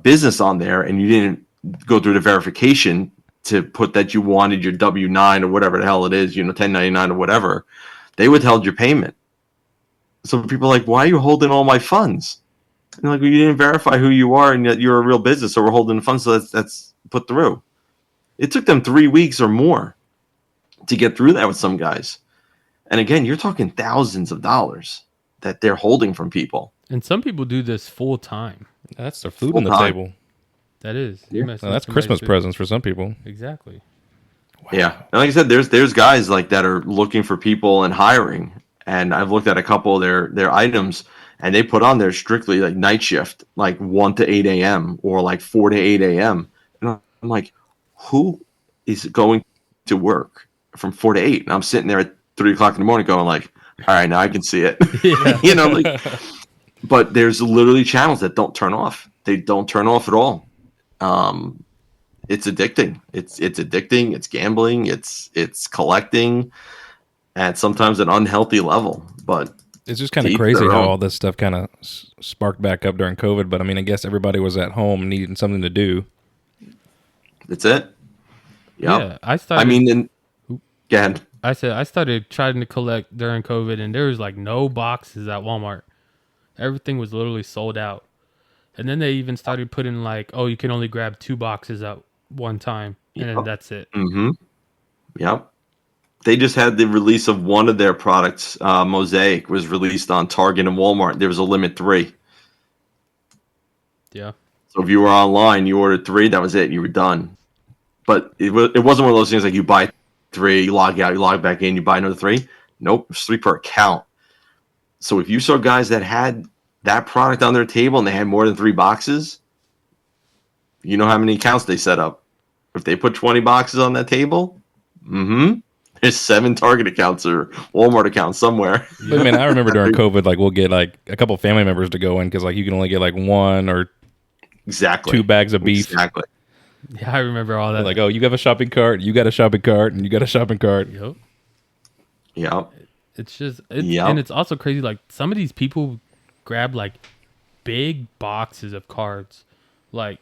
business on there and you didn't go through the verification to put that you wanted your W-9 or whatever the hell it is, 1099 or whatever, they withheld your payment. So people are like, why are you holding all my funds? And like, well, you didn't verify who you are and yet you're a real business, so we're holding the funds, so that's put through. It took them 3 weeks or more to get through that with some guys. And again, you're talking thousands of dollars that they're holding from people. And some people do this full time. That's their food on the table. That is. Yeah. Well, that's Christmas presents for some people. Exactly. Wow. Yeah. And like I said, there's guys like that are looking for people and hiring. And I've looked at a couple of their items, and they put on there strictly like night shift, like 1 to 8 a.m. or like 4 to 8 a.m. And I'm like, who is going to work from 4 to 8? And I'm sitting there at 3 o'clock in the morning going like, all right, now I can see it. Yeah. But there's literally channels that don't turn off. They don't turn off at all. It's addicting. It's addicting. It's gambling. It's collecting at sometimes an unhealthy level. But it's just kind of crazy how all this stuff kind of sparked back up during COVID. But I mean, I guess everybody was at home needing something to do. That's it. Yep. Yeah, go ahead. I started trying to collect during COVID, and there was like no boxes at Walmart. Everything was literally sold out. And then they even started putting like, oh, you can only grab 2 boxes at one time, and then that's it. Mm-hmm. Yep. They just had the release of one of their products. Mosaic was released on Target and Walmart. There was a limit 3. Yeah. So if you were online, you ordered 3, that was it. You were done. But it wasn't one of those things like you buy 3, you log out, you log back in, you buy another 3. Nope, it's 3 per account. So if you saw guys that had that product on their table and they had more than 3 boxes, you know how many accounts they set up. If they put 20 boxes on that table, there's 7 Target accounts or Walmart accounts somewhere. I mean, I remember during COVID, like we'll get like a couple family members to go in because like you can only get like 1 or 2 bags of beef. Exactly. Yeah, I remember all that. They're like, oh, you have a shopping cart, you got a shopping cart, and you got a shopping cart. Yep. Yep. It's just, and it's also crazy. Like some of these people grab like big boxes of cards, like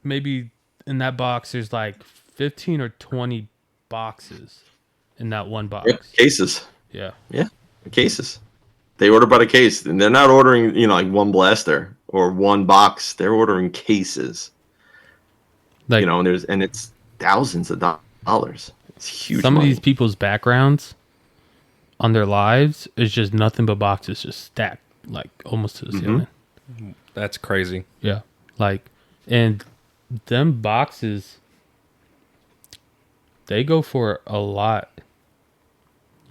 maybe in that box there's like 15 or 20 boxes in that one box. Yep. Cases. Yeah. Cases. They order by the case, and they're not ordering, like one blaster or one box. They're ordering cases. Like, and it's thousands of dollars. It's huge. Some of these people's backgrounds on their lives is just nothing but boxes just stacked like almost to the ceiling. That's crazy. Yeah. Like, and them boxes, they go for a lot.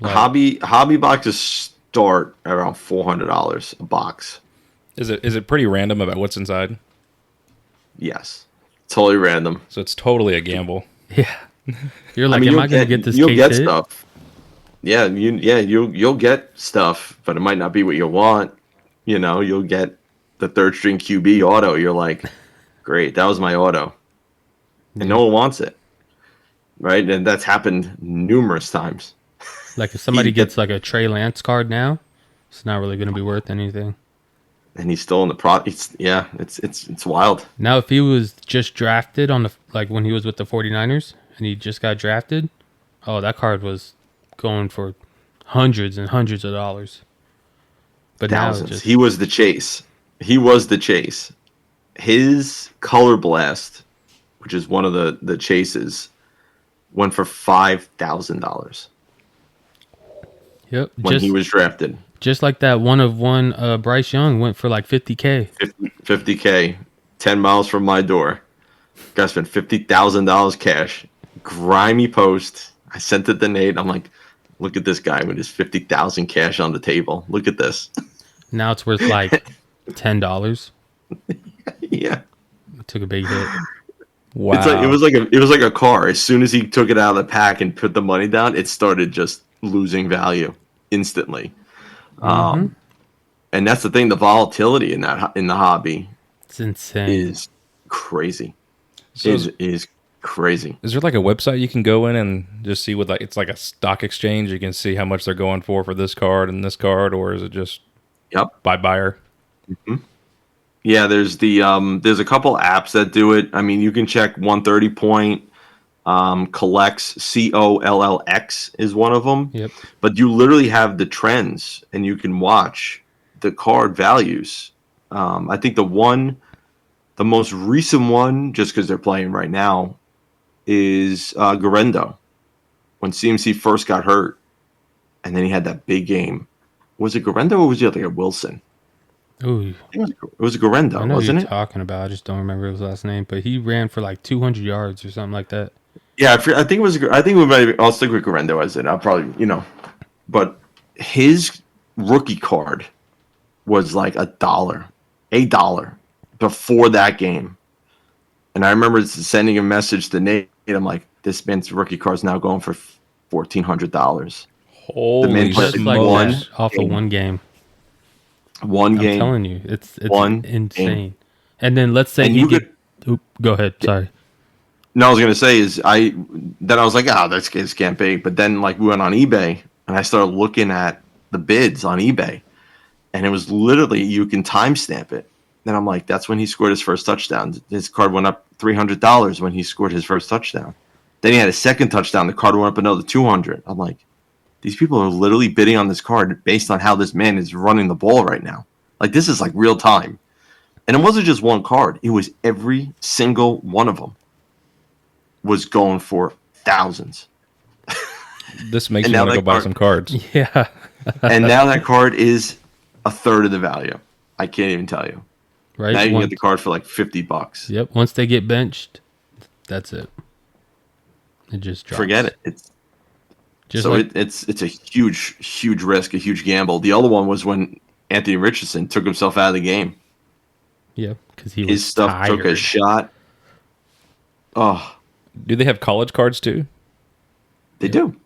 Like, hobby boxes start around $400 a box. Is it pretty random about what's inside? Yes. Totally random. So it's totally a gamble. Yeah. You're like, am I going to get this case? You'll get stuff. you'll get stuff, but it might not be what you want. You'll get the third string QB auto. You're like, great, that was my auto, and no one wants it, right? And that's happened numerous times. Like if somebody gets like a Trey Lance card now, it's not really going to be worth anything. And he's still in the it's wild. Now, if he was just drafted when he was with the 49ers and he just got drafted, that card was going for hundreds and hundreds of dollars. But thousands. He was the chase. His Color Blast, which is one of the chases, went for $5,000. Yep. When he was drafted. Just like that one of one Bryce Young went for like $50K. 50K. 10 miles from my door. Guy spent $50,000 cash. Grimy post. I sent it to Nate. I'm like, look at this guy with his $50,000 cash on the table. Look at this. Now it's worth like $10. Yeah. It took a big hit. Wow. It was like a car. As soon as he took it out of the pack and put the money down, it started just losing value instantly. And that's the thing, the volatility in the hobby, it's insane, is crazy. Is crazy. Is there like a website you can go in and just see what it's like a stock exchange? You can see how much they're going for this card and this card, or is it just by buyer? Mm-hmm. Yeah, there's a couple apps that do it. I mean, you can check 130 Point. Collects, COLLX is one of them. Yep. But you literally have the trends, and you can watch the card values. I think the most recent one, just because they're playing right now, is Garendo. When CMC first got hurt, and then he had that big game. Was it Garendo or was it like a Wilson? Ooh, it was Garendo, I know wasn't who you're talking about. I just don't remember his last name, but he ran for like 200 yards or something like that. Yeah, I think it was. I think I'll stick with Garendo as it. I'll probably, but his rookie card was like $1 before that game, and I remember sending a message to Nate. I'm like, this man's rookie card's now going for $1,400. Holy, the man played like off of one game. One game. I'm telling you, it's one insane. Game. And then let's say go ahead. Sorry. No, I was gonna say I was like, this can't be. But then like we went on eBay and I started looking at the bids on eBay, and it was literally you can timestamp it. Then I'm like, that's when he scored his first touchdown. His card went up $300 when he scored his first touchdown. Then he had a second touchdown. The card went up another $200. I'm like, these people are literally bidding on this card based on how this man is running the ball right now. Like this is like real time, and it wasn't just one card. It was every single one of them. Was going for thousands. This makes you want to go buy some cards. Yeah. And now that card is a third of the value. I can't even tell you. Right. Now you can get the card for like $50. Yep. Once they get benched, that's it. It just drops. Forget it. It's a huge risk, a huge gamble. The other one was when Anthony Richardson took himself out of the game. Yeah, because his stuff tired. took a shot. Oh. Do they have college cards too? They do.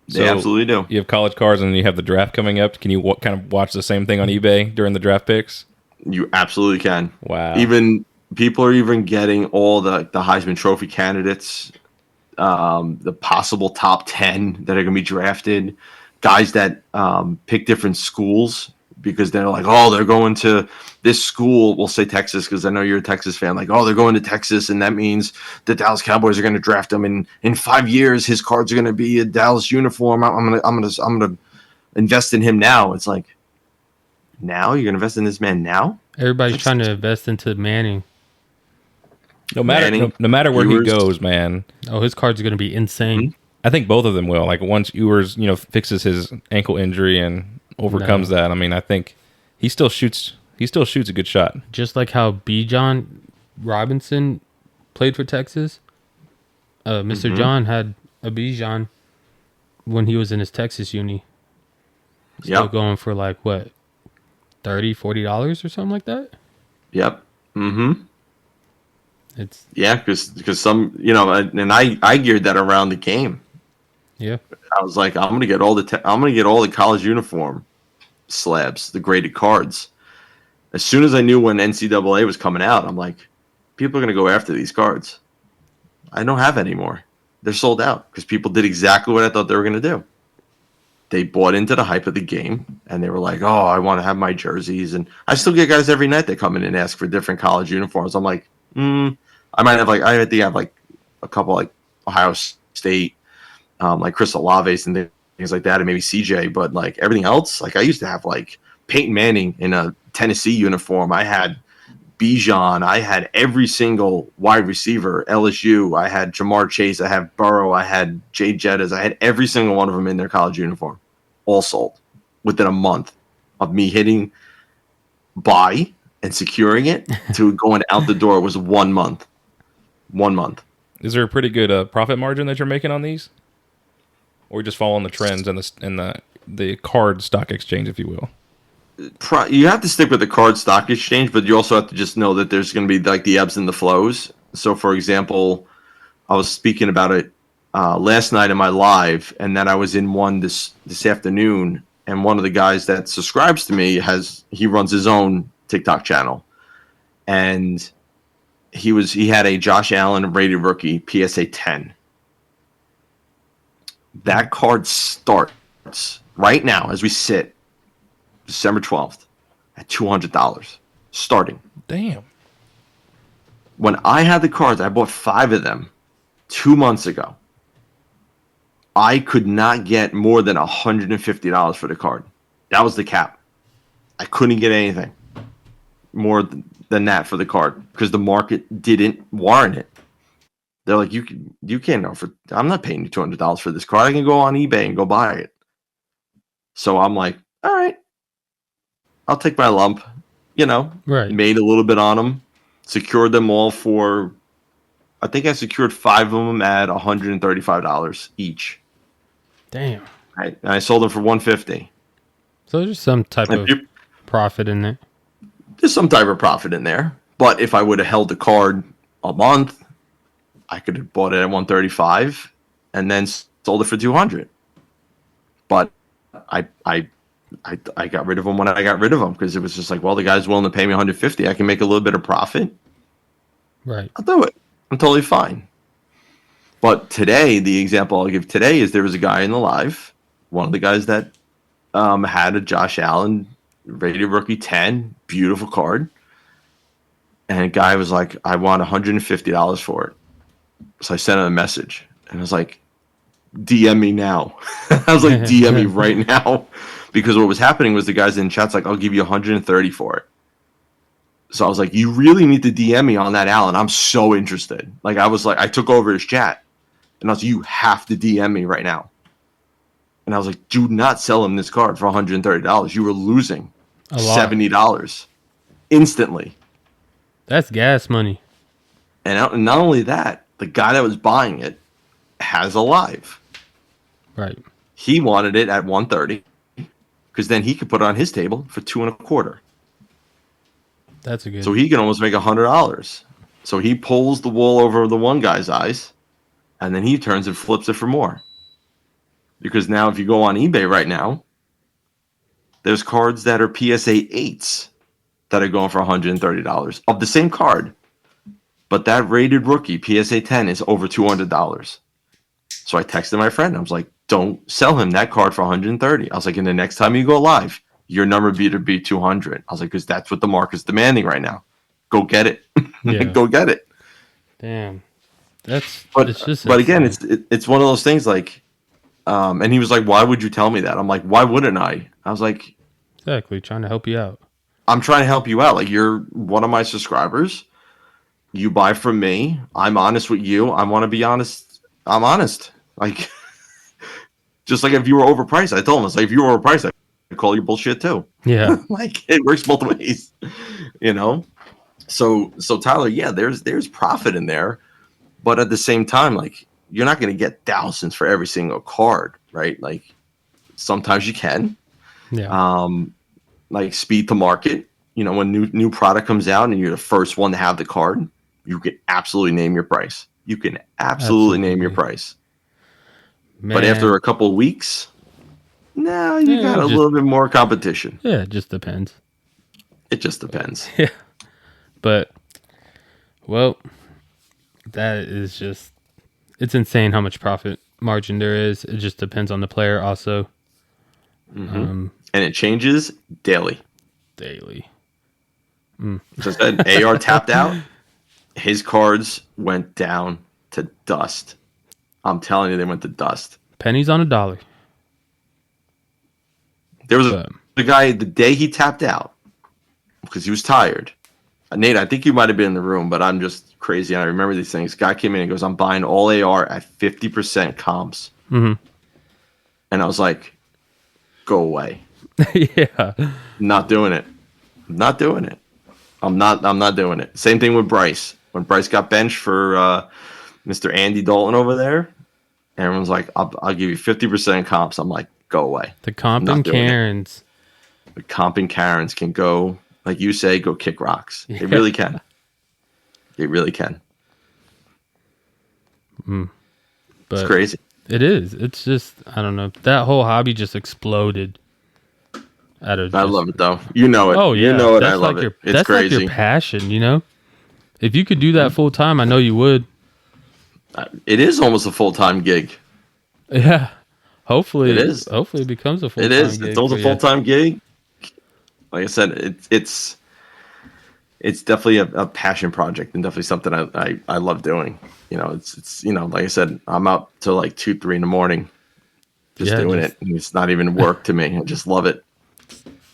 They absolutely do. You have college cards and you have the draft coming up. Can you kind of watch the same thing on eBay during the draft picks? You absolutely can. Wow. Even people are even getting all the Heisman Trophy candidates, the possible top 10 that are going to be drafted, guys that pick different schools because they're like, oh, they're going to this school. We'll say Texas because I know you're a Texas fan. Like, oh, they're going to Texas, and that means the Dallas Cowboys are going to draft him. And in 5 years, his cards are going to be a Dallas uniform. I'm gonna invest in him now. It's like, now you're going to invest in this man now? Everybody's trying to invest into Manning. No matter where he goes, man. Oh, his cards are going to be insane. Mm-hmm. I think both of them will. Like once Ewers, fixes his ankle injury and overcomes that. I mean, I think he still shoots a good shot. Just like how Bijan Robinson played for Texas. Mr. John had a Bijan when he was in his Texas uni. Still going for like what, $30, $40 or something like that? Yep. Mm-hmm. It's because some and I geared that around the game. Yeah. I was like, I'm gonna get all the college uniform slabs, the graded cards. As soon as I knew when NCAA was coming out, I'm like, people are gonna go after these cards. I don't have any more. They're sold out because people did exactly what I thought they were gonna do. They bought into the hype of the game, and they were like, "Oh, I want to have my jerseys." And I still get guys every night that come in and ask for different college uniforms. I'm like, I might have I think I have like a couple like Ohio State, like Chris Olave's and things like that, and maybe CJ. But like everything else, like I used to have like Peyton Manning in a Tennessee uniform. I had Bijan. I had every single wide receiver, LSU. I had Jamar Chase. I had Burrow. I had Jay Jettas. I had every single one of them in their college uniform, all sold within a month of me hitting buy and securing it to going out the door. It was 1 month. 1 month. Is there a pretty good profit margin that you're making on these, or just following the trends and the card stock exchange, if you will? You have to stick with the card stock exchange, but you also have to just know that there's going to be like the ebbs and the flows. So, for example, I was speaking about it last night in my live, and then I was in one this afternoon. And one of the guys that subscribes to me he runs his own TikTok channel, and he had a Josh Allen rated rookie PSA 10. That card starts right now as we sit. December 12th at $200 starting. Damn. When I had the cards, I bought 5 of them 2 months ago. I could not get more than $150 for the card. That was the cap. I couldn't get anything more than that for the card because the market didn't warrant it. They're like, you can't offer. I'm not paying you $200 for this card. I can go on eBay and go buy it. So I'm like, all right. I'll take my lump, right. Made a little bit on them, secured them all for, I think I secured 5 of them at $135 each. Damn. Right. And I sold them for $150. So there's some type of profit in there. There's some type of profit in there. But if I would have held the card a month, I could have bought it at $135 and then sold it for $200. But I got rid of them when I got rid of them because it was just like, well, the guy's willing to pay me $150. I can make a little bit of profit. Right. I'll do it. I'm totally fine. But today, the example I'll give today is there was a guy in the live, one of the guys that had a Josh Allen rated rookie 10, beautiful card. And a guy was like, I want $150 for it. So I sent him a message. And I was like, DM me now. I was like, DM me right now. Because what was happening was the guys in chat's like, I'll give you $130 for it. So I was like, you really need to DM me on that, Alan. I'm so interested. Like, I took over his chat. And I was like, you have to DM me right now. And I was like, do not sell him this card for $130. You were losing $70 instantly. That's gas money. And not only that, the guy that was buying it has a live. Right. He wanted it at $130 because then he could put it on his table for $2.25. That's a good. So he can almost make $100. So he pulls the wool over the one guy's eyes, and then he turns and flips it for more. Because now, if you go on eBay right now, there's cards that are PSA 8s that are going for $130 of the same card, but that rated rookie PSA 10 is over $200. So I texted my friend. I was like, don't sell him that card for $130. I was like, and the next time you go live, your number better be $200. I was like, because that's what the market's demanding right now. Go get it. Yeah. Go get it. Damn. But again, it's one of those things like, and he was like, why would you tell me that? I'm like, why wouldn't I? I was like, exactly, trying to help you out. I'm trying to help you out. Like, you're one of my subscribers. You buy from me. I'm honest with you. I want to be honest. I'm honest. Like, just like if you were overpriced, I told him, I was like, if you were overpriced, I'd call you bullshit too. Yeah. Like, it works both ways, So Tyler, yeah, there's profit in there, but at the same time, like, you're not going to get thousands for every single card, right? Like, sometimes you can. Yeah. Like speed to market. When new product comes out and you're the first one to have the card, you can absolutely name your price. You can absolutely name your price. Man. But after a couple of weeks, now you got a little bit more competition. Yeah, it just depends. It just depends. Yeah. But, well, that is just, it's insane how much profit margin there is. It just depends on the player also. And it changes daily. So I said, AR tapped out. His cards went down to dust. I'm telling you, they went to dust. Pennies on a dollar. There was a guy, the day he tapped out, because he was tired. Nate, I think you might have been in the room, but I'm just crazy. I remember these things. Guy came in and goes, I'm buying all AR at 50% comps. Mm-hmm. And I was like, go away. Yeah. Not doing it. Not doing it. I'm not doing it. Same thing with Bryce. When Bryce got benched for Mr. Andy Dalton over there, everyone's like, I'll give you 50% comps. I'm like, go away. The comping Karens. The comping Karens can go, like you say, go kick rocks. Yeah. They really can. They really can. But it's crazy. It is. It's just, I don't know. That whole hobby just exploded. I love it though. You know it. Oh yeah, you know it. That's I love like it. It's that's crazy. Like your passion, you know. If you could do that full time, I know you would. It is almost a full-time gig. Yeah. Hopefully it is. Hopefully it becomes a full-time gig. It is. Gig it's almost a full-time gig. Like I said, it's definitely a passion project and definitely something I love doing. You know, it's like I said, I'm up till like 2-3 in the morning just doing it. And it's not even work to me. I just love it.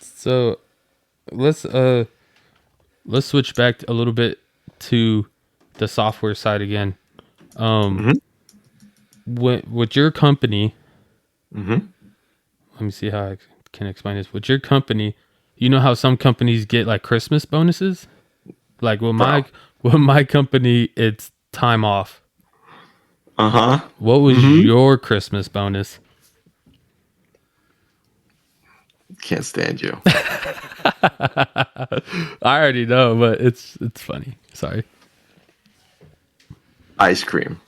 So let's switch back a little bit to the software side again. With your company, let me see how I can explain this. With your company, you know how some companies get like Christmas bonuses? Like with my company, it's time off. What was your Christmas bonus? Can't stand you. I already know, but it's funny. Sorry. Ice cream.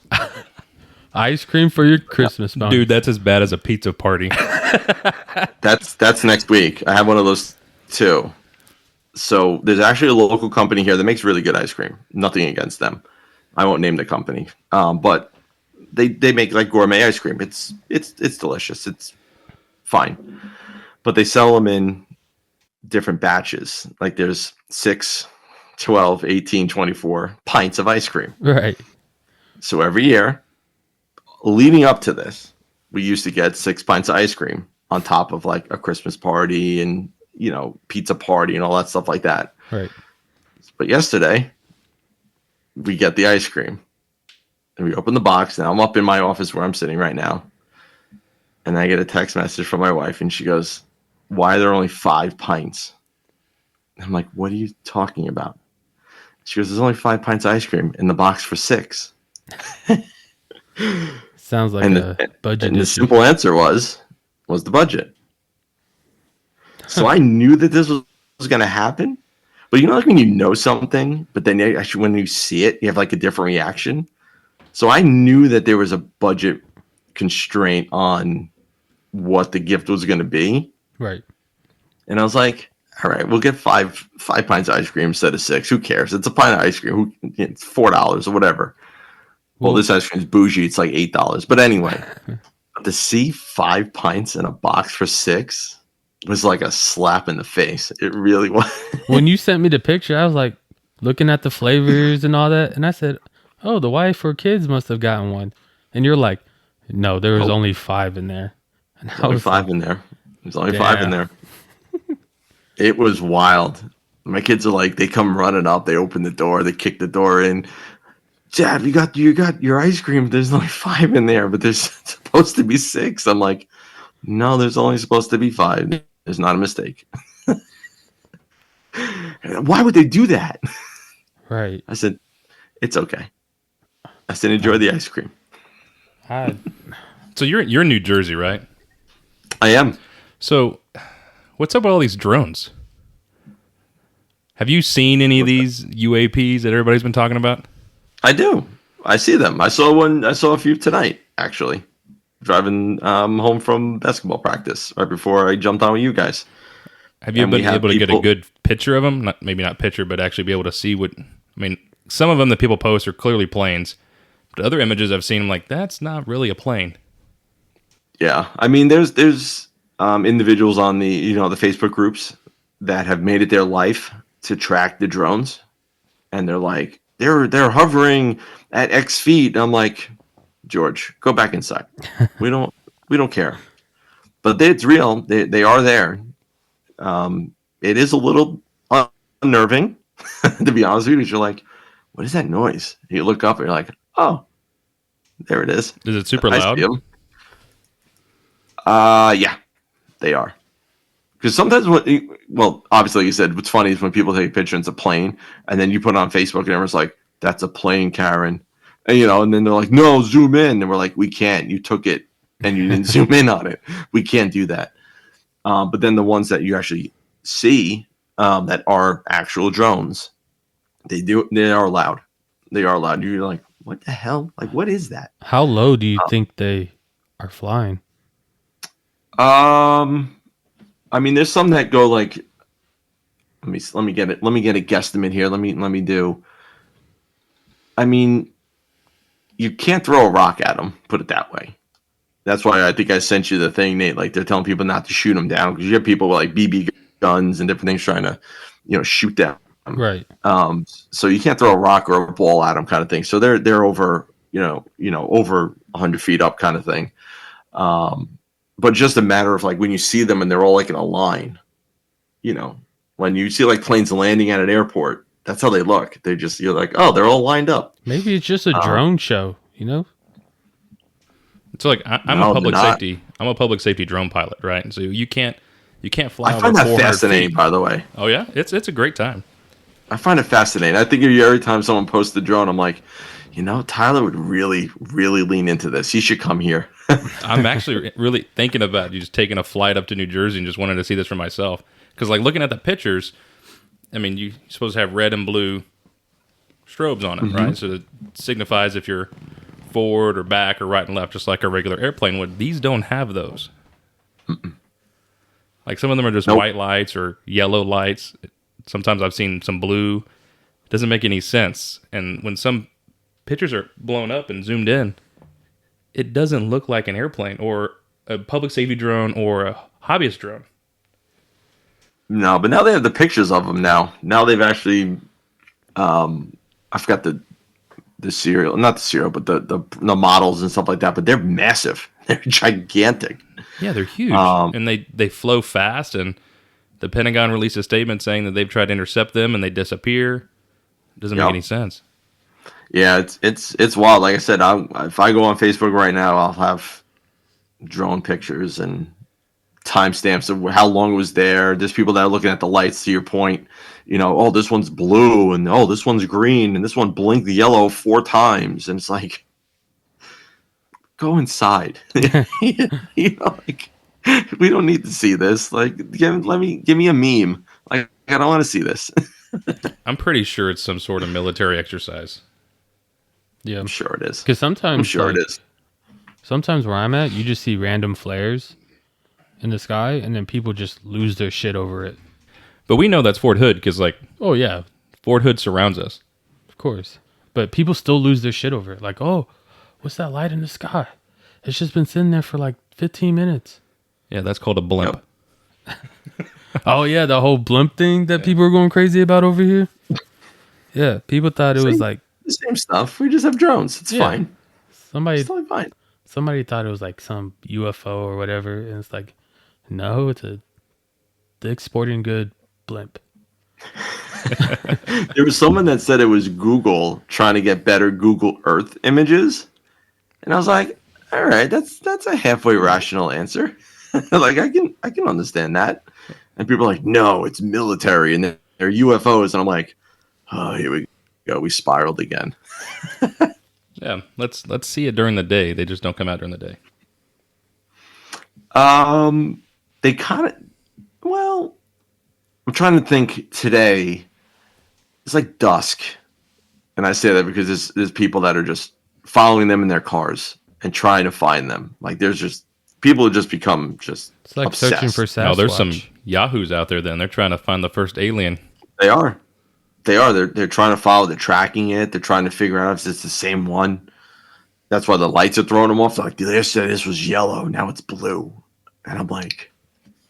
Ice cream for your Christmas bonus. Dude, that's as bad as a pizza party. That's next week. I have one of those too. So there's actually a local company here that makes really good ice cream. Nothing against them. I won't name the company. But they make like gourmet ice cream. It's delicious. It's fine. But they sell them in different batches. Like there's 6, 12, 18, 24 pints of ice cream. Right. So every year, leading up to this, we used to get 6 pints of ice cream on top of like a Christmas party and, pizza party and all that stuff like that. Right. But yesterday, we get the ice cream and we open the box. Now I'm up in my office where I'm sitting right now. And I get a text message from my wife and she goes, why are there only 5 pints? And I'm like, what are you talking about? She goes, there's only 5 pints of ice cream in the box for 6. Sounds like a budget and issue. The simple answer was the budget. So I knew that this was going to happen. But like when you know something, but then actually when you see it, you have like a different reaction. So I knew that there was a budget constraint on what the gift was going to be. Right. And I was like, all right, we'll get 5 pints of ice cream instead of 6. Who cares? It's a pint of ice cream. It's $4 or whatever. Well, this ice cream is bougie. It's like $8. But anyway, to see 5 pints in a box for 6 was like a slap in the face. It really was. When you sent me the picture, I was like looking at the flavors and all that. And I said, oh, the wife or kids must have gotten one. And you're like, no, there was only 5 in there. And There's only 5 in there. There's only 5 in there. It was wild. My kids are like, they come running up. They open the door. They kick the door in. Dad, you got your ice cream. There's only 5 in there, but there's supposed to be 6. I'm like, no, there's only supposed to be 5. There's not a mistake. Why would they do that? Right. I said, it's okay. I said, enjoy the ice cream. So you're in New Jersey, right? I am. So what's up with all these drones? Have you seen any of these UAPs that everybody's been talking about? I do. I see them. I saw a few tonight, actually. driving home from basketball practice right before I jumped on with you guys. Have you been able to get a good picture of them? Maybe not picture, but actually be able to see what... I mean, some of them that people post are clearly planes. But other images I've seen, I'm like, that's not really a plane. Yeah. I mean, there's individuals on the Facebook groups that have made it their life to track the drones. And they're like, they're hovering at X feet. And I'm like, George, go back inside. We don't care. But it's real. They are there. It is a little unnerving, to be honest with you, because you're like, what is that noise? You look up and you're like, oh, there it is. Is it super loud? Yeah, they are. Because sometimes, obviously, like you said, what's funny is when people take a picture and it's a plane, and then you put it on Facebook and everyone's like, that's a plane, Karen. And, and then they're like, no, zoom in. And we're like, we can't. You took it and you didn't zoom in on it. We can't do that. But then the ones that you actually see that are actual drones, they are loud. They are loud. You're like, what the hell? Like, what is that? How low do you think they are flying? I mean, there's some that go like, let me get a guesstimate here. Let me do. I mean, you can't throw a rock at them. Put it that way. That's why I think I sent you the thing, Nate. Like, they're telling people not to shoot them down because you have people with like BB guns and different things trying to, shoot them. Right. So you can't throw a rock or a ball at them, kind of thing. So they're over, over 100 feet up, kind of thing. But just a matter of like when you see them and they're all like in a line, when you see like planes landing at an airport, that's how they look. You're like, oh, they're all lined up. Maybe it's just a drone show, So like I'm a public safety drone pilot, right? And so you can't fly. I find that fascinating, feet. By the way. Oh yeah, it's a great time. I find it fascinating. I think every time someone posts the drone, I'm like, Tyler would really, really lean into this. He should come here. I'm actually really thinking about just taking a flight up to New Jersey and just wanted to see this for myself. Because like looking at the pictures, I mean, you're supposed to have red and blue strobes on it, right? So it signifies if you're forward or back or right and left, just like a regular airplane would. These don't have those. Like some of them are just white lights or yellow lights. Sometimes I've seen some blue. It doesn't make any sense. And when some pictures are blown up and zoomed in, it doesn't look like an airplane or a public safety drone or a hobbyist drone. No, but now they have the pictures of them now. Now they've actually, I forgot the serial, not the serial, but the models and stuff like that, but they're massive. They're gigantic. Yeah, they're huge. And they flow fast, and the Pentagon released a statement saying that they've tried to intercept them and they disappear. It doesn't make any sense. Yeah, it's wild. Like I said, if I go on Facebook right now, I'll have drone pictures and timestamps of how long it was there. There's people that are looking at the lights, to your point. Oh, this one's blue, and oh, this one's green, and this one blinked the yellow 4 times. And it's like, go inside. Like, we don't need to see this. Like, give me a meme. Like, I don't want to see this. I'm pretty sure it's some sort of military exercise. Yeah, I'm sure it is. Because sometimes, I'm sure it is. Sometimes where I'm at, you just see random flares in the sky, and then people just lose their shit over it. But we know that's Fort Hood because, like, oh yeah, Fort Hood surrounds us. Of course. But people still lose their shit over it. Like, oh, what's that light in the sky? It's just been sitting there for like 15 minutes. Yeah, that's called a blimp. Yep. Oh yeah, the whole blimp thing that people are going crazy about over here. Yeah, people thought it was like the same stuff. We just have drones. It's fine. It's totally fine. Somebody thought it was like some UFO or whatever, and it's like, no, it's a Dick's Sporting Good blimp. There was someone that said it was Google trying to get better Google Earth images, and I was like, all right, that's a halfway rational answer. Like, I can understand that. And people are like, no, it's military and they're UFOs, and I'm like, oh, here we go, we spiraled again. Yeah, let's see it during the day. They just don't come out during the day. They kind of, well, I'm trying to think today. It's like dusk, and I say that because there's people that are just following them in their cars, and trying to find them. Like there's just people have just become just it's like obsessed. searching for Sasquatch. No, there's some yahoos out there. Then they're trying to find the first alien. They are. They're trying to follow. They're tracking it. They're trying to figure out if it's the same one. That's why the lights are throwing them off. They're like, they said this was yellow, now it's blue, and I'm like,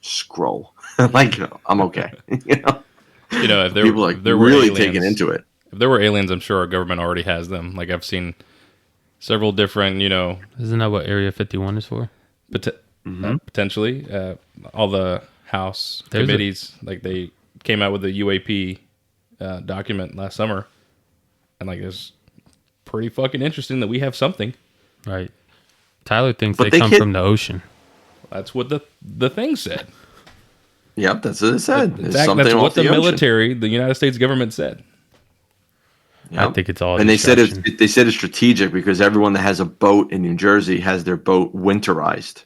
scroll. Like I'm okay. If there people if there were were really aliens, taking into it. If there were aliens, I'm sure our government already has them. Like I've seen several different, Isn't that what Area 51 is for? potentially all the House committees, like they came out with a UAP document last summer, and like it's pretty fucking interesting that we have something. Right. Tyler thinks they come from the ocean. That's what the thing said. Yep, that's what it said. That's what the military, the United States government said. Yep. I think it's all. And they said it's strategic because everyone that has a boat in New Jersey has their boat winterized.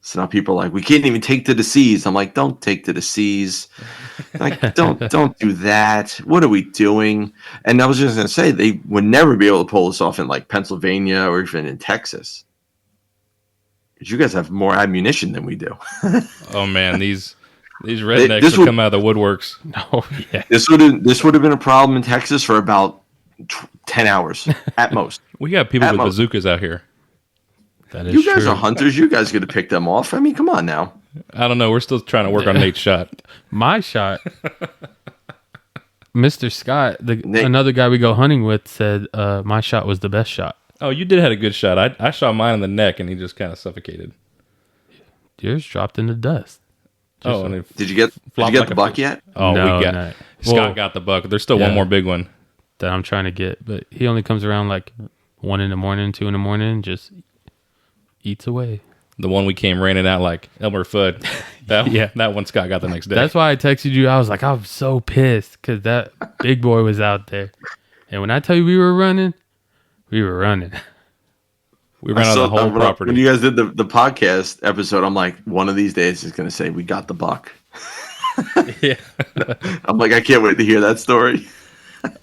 So now people are like, we can't even take to the seas. I'm like, don't take to the seas. Like, don't do that. What are we doing? And I was just gonna say they would never be able to pull this off in like Pennsylvania or even in Texas. Because you guys have more ammunition than we do. Oh man, these rednecks would come out of the woodworks. Oh yeah. This would have been a problem in Texas for about 10 hours at most. We got people with bazookas out here. That is you guys true. are hunters. You guys get to pick them off. I mean, come on now. I don't know. We're still trying to work on Nate's shot. My shot. Mr. Scott, another guy we go hunting with, said my shot was the best shot. Oh, you did have a good shot. I shot mine in the neck, and he just kind of suffocated. Yours dropped in the dust. And did you get the buck yet? Oh, no, we got no. Scott got the buck. There's still one more big one that I'm trying to get, but he only comes around like 1 in the morning, 2 in the morning, just eats away. The one we came raining out like Elmer Fudd. That one Scott got the next day. That's why I texted you. I was like, I'm so pissed because that big boy was out there. And when I tell you we were running, we were running. We ran on the whole property. When you guys did the podcast episode, I'm like, one of these days he's going to say, we got the buck. Yeah. I'm like, I can't wait to hear that story.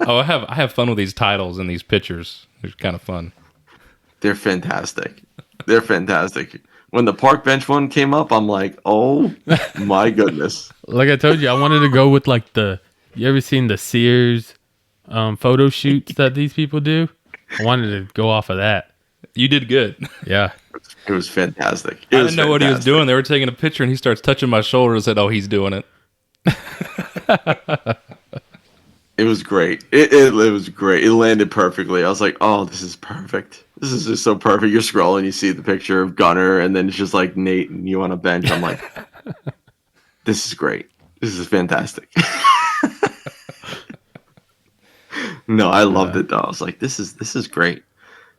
Oh, I have fun with these titles and these pictures. They're kind of fun. They're fantastic. They're fantastic. When the park bench one came up, I'm like, oh my goodness. Like I told you, I wanted to go with like you ever seen the Sears photo shoots that these people do? I wanted to go off of that. You did good. Yeah. It was fantastic. I didn't know what he was doing. They were taking a picture and he starts touching my shoulder and said, oh, he's doing it. It was great. It was great. It landed perfectly. I was like, oh, this is perfect. This is just so perfect. You're scrolling, you see the picture of Gunner, and then it's just like Nate and you on a bench. I'm like, this is great. This is fantastic. No, I loved it though. I was like, this is great.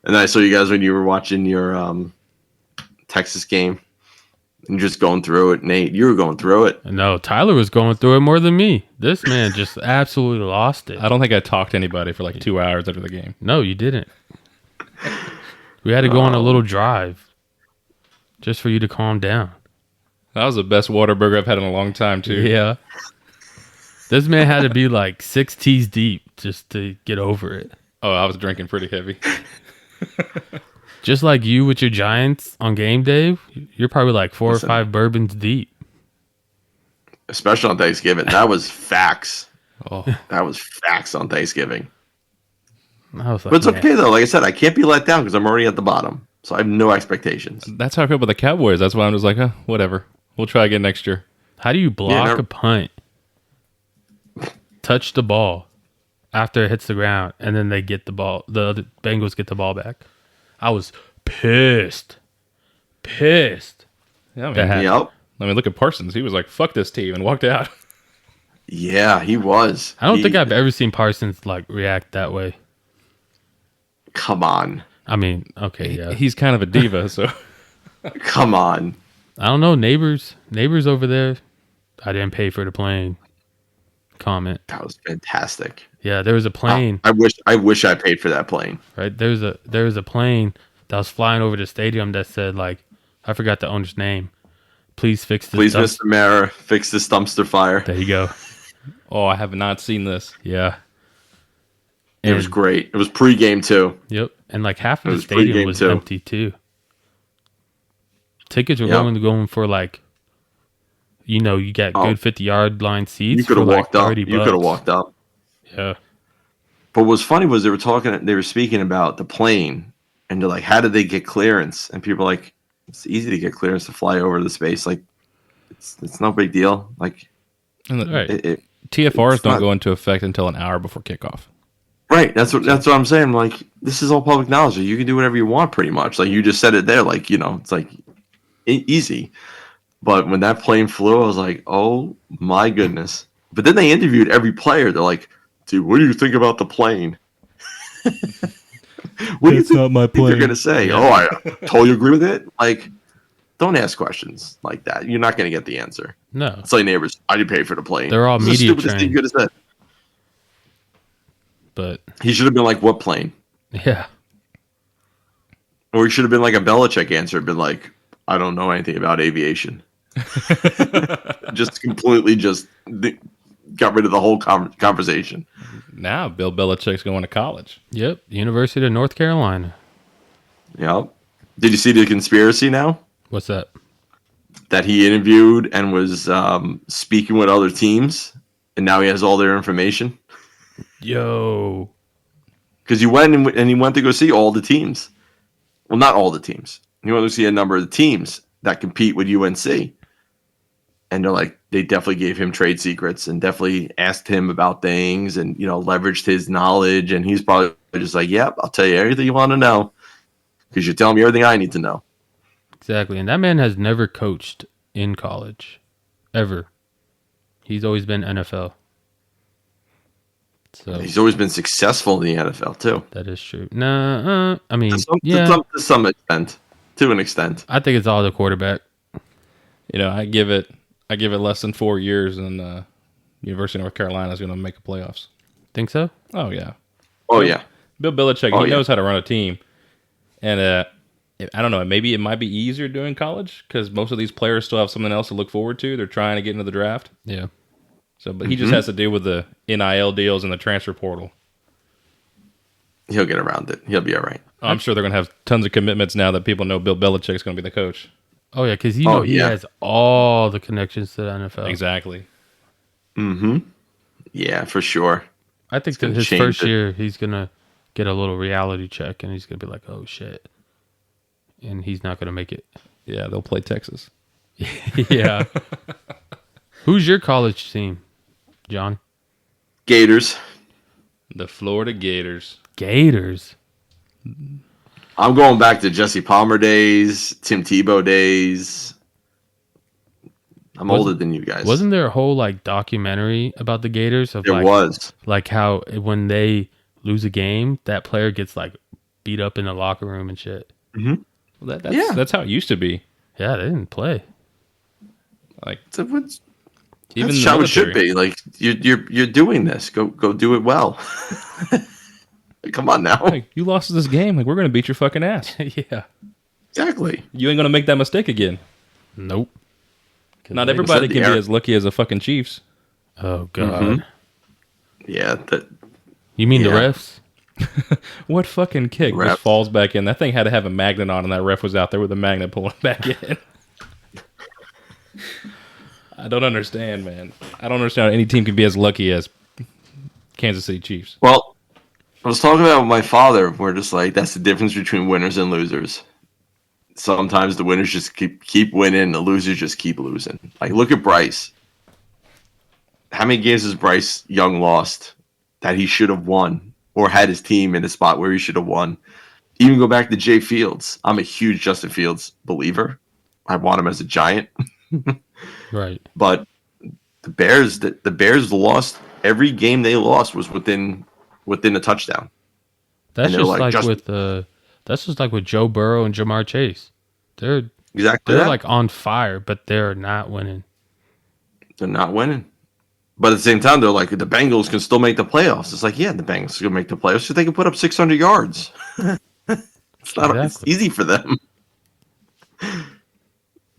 And I saw you guys when you were watching your Texas game and just going through it. Nate, you were going through it. No, Tyler was going through it more than me. This man just absolutely lost it. I don't think I talked to anybody for like 2 hours after the game. No, you didn't. We had to go on a little drive just for you to calm down. That was the best Whataburger I've had in a long time, too. Yeah. This man had to be like 6 teas deep just to get over it. Oh, I was drinking pretty heavy. Just like you with your Giants on game day, you're probably like 4 or 5 bourbons deep. Especially on Thanksgiving. That was facts. Oh, that was facts on Thanksgiving. I was like, but it's okay, though. Like I said, I can't be let down because I'm already at the bottom. So I have no expectations. That's how I feel about the Cowboys. That's why I'm just like, whatever. We'll try again next year. How do you block a punt, touch the ball after it hits the ground, and then they get the ball? The other Bengals get the ball back. I was pissed. Yeah, I mean, yep. I mean, look at Parsons. He was like, fuck this team, and walked out. Yeah, he was. I don't think I've ever seen Parsons like react that way. Come on. I mean, okay, yeah. He's kind of a diva, so. Come on. I don't know. Neighbors over there. I didn't pay for the plane. Comment. That was fantastic. Yeah, there was a plane. I wish I paid for that plane. Right, there was a plane that was flying over the stadium that said like, I forgot the owner's name. Please fix this. Please, Mr. Mayor, fix this dumpster fire. There you go. Oh, I have not seen this. Yeah. It was great. It was pregame too. Yep. And like half of the stadium was empty too. Tickets were going for like, you got good 50-yard line seats. You could have walked up. $30. You could have walked up. Yeah. But what's funny was they were speaking about the plane, and they're like, how did they get clearance? And people are like, it's easy to get clearance to fly over the space. Like, it's no big deal. Like, TFRs don't go into effect until an hour before kickoff. Right. That's what I'm saying. Like, this is all public knowledge. You can do whatever you want, pretty much. Like, you just said it there. Like, it's like easy. But when that plane flew, I was like, oh my goodness. But then they interviewed every player. They're like, dude, what do you think about the plane? What do you think they're going to say? Yeah. Oh, I totally agree with it. Like, don't ask questions like that. You're not going to get the answer. No. It's like neighbors. I didn't pay for the plane. They're all media the stupidest thing you could have said. But he should have been like, what plane? Yeah. Or he should have been like a Belichick answer. Been like, I don't know anything about aviation. Just completely got rid of the whole conversation. Now Bill Belichick's going to college. Yep, University of North Carolina. Yep. Did you see the conspiracy now? What's that? That he interviewed and was speaking with other teams, and now he has all their information. Yo. Because he went and he went to go see all the teams. Well, not all the teams. He went to see a number of the teams that compete with UNC. And they're like, they definitely gave him trade secrets and definitely asked him about things and, leveraged his knowledge. And he's probably just like, yep, I'll tell you everything you want to know because you're telling me everything I need to know. Exactly. And that man has never coached in college, ever. He's always been NFL. So he's always been successful in the NFL, too. That is true. No, I mean, to some extent. To an extent. I think it's all the quarterback. I give it less than 4 years, and University of North Carolina is going to make the playoffs. Think so? Oh yeah. Oh yeah. Bill Belichick, he knows how to run a team, and I don't know. Maybe it might be easier doing college because most of these players still have something else to look forward to. They're trying to get into the draft. Yeah. So, but he just has to deal with the NIL deals and the transfer portal. He'll get around it. He'll be all right. I'm sure they're going to have tons of commitments now that people know Bill Belichick's going to be the coach. Oh, yeah, because he has all the connections to the NFL. Exactly. Mm-hmm. Yeah, for sure. I think that his first year, he's going to get a little reality check, and he's going to be like, oh, shit. And he's not going to make it. Yeah, they'll play Texas. Yeah. Who's your college team, John? Gators. The Florida Gators. Gators? I'm going back to Jesse Palmer days, Tim Tebow days. I'm older than you guys. Wasn't there a whole documentary about the Gators? There was. Like how when they lose a game, that player gets beat up in the locker room and shit. Mm-hmm. Well, that's how it used to be. Yeah, they didn't play. Even that's how it should be. Like you're doing this. Go do it well. Come on now. You lost this game. We're going to beat your fucking ass. Yeah. Exactly. You ain't going to make that mistake again. Nope. Not everybody can be as lucky as the fucking Chiefs. Oh, God. Mm-hmm. Yeah. You mean the refs? What fucking kick just falls back in? That thing had to have a magnet on, and that ref was out there with a magnet pulling back in. I don't understand, man. I don't understand how any team can be as lucky as Kansas City Chiefs. Well, I was talking about with my father. We're just like, that's the difference between winners and losers. Sometimes the winners just keep winning, and the losers just keep losing. Like, look at Bryce. How many games has Bryce Young lost that he should have won or had his team in a spot where he should have won? Even go back to Jay Fields. I'm a huge Justin Fields believer. I want him as a Giant. Right. But the Bears lost. Every game they lost was within a touchdown. That's just like with Joe Burrow and Jamar Chase. They're on fire, but they're not winning. They're not winning. But at the same time, they're like, the Bengals can still make the playoffs. It's like, yeah, the Bengals can make the playoffs so they can put up 600 yards. It's easy for them.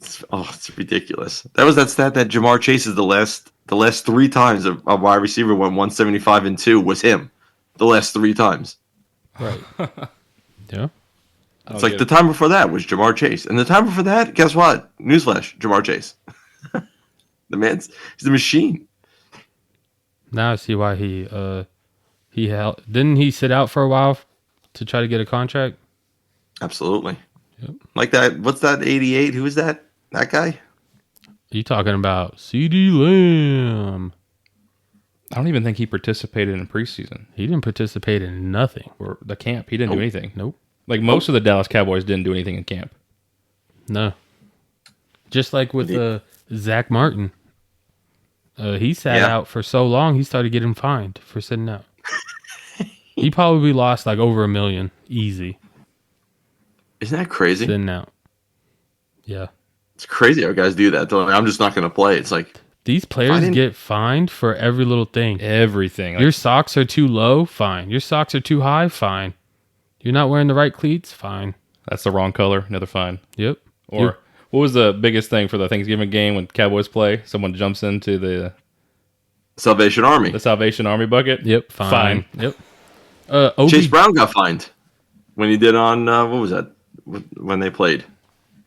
It's ridiculous. That was that stat that Jamar Chase is the last 3 times a wide receiver went 175 and 2 was him. The last 3 times. Right. Yeah. It's like the time before that was Jamar Chase. And the time before that, guess what? Newsflash, Jamar Chase. The man's he's a machine. Now I see why he didn't he sit out for a while to try to get a contract? Absolutely. Yep. Like that. What's that? 88. Who is that? That guy? You talking about CD Lamb? I don't even think he participated in preseason. He didn't participate in nothing. Or the camp. He didn't do anything. Nope. Like most of the Dallas Cowboys didn't do anything in camp. No. Just like with Zach Martin. He sat out for so long, he started getting fined for sitting out. He probably lost like over $1 million. Easy. Isn't that crazy? Sitting out. Yeah. It's crazy how guys do that. They're like, I'm just not going to play. It's like... These players get fined for every little thing. Everything. Your socks are too low? Fine. Your socks are too high? Fine. You're not wearing the right cleats? Fine. That's the wrong color? Another fine. Yep. Or what was the biggest thing for the Thanksgiving game when Cowboys play? Someone jumps into the... Salvation Army. The Salvation Army bucket? Yep. Fine. Yep. Chase Brown got fined when he did on, what was that? When they played?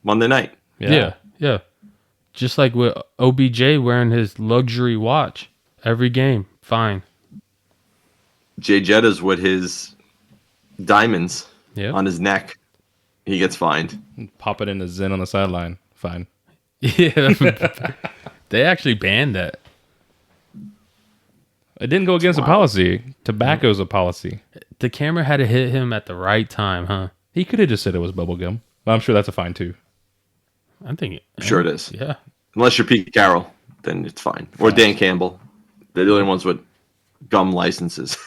Monday night. Yeah. Just like with OBJ wearing his luxury watch every game. Fine. Jay Jetta's with his diamonds on his neck. He gets fined. Pop it in the Zen on the sideline. Fine. Yeah. They actually banned that. It didn't go against the policy. Tobacco's a policy. The camera had to hit him at the right time, huh? He could have just said it was bubblegum. But I'm sure that's a fine too. I think sure it is. Yeah. Unless you're Pete Carroll, then it's fine. Or Dan Campbell. They're the only ones with gum licenses.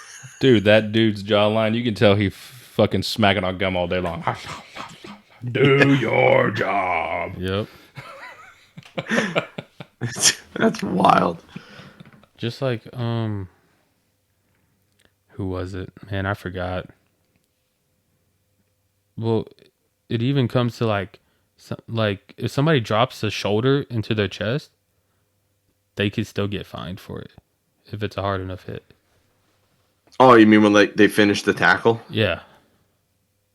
Dude, that dude's jawline, you can tell he fucking smacking on gum all day long. Do your job. Yep. That's wild. Just like, who was it? Man, I forgot. Well, it even comes to like if somebody drops a shoulder into their chest, they could still get fined for it if it's a hard enough hit. Oh, you mean when they finish the tackle? Yeah.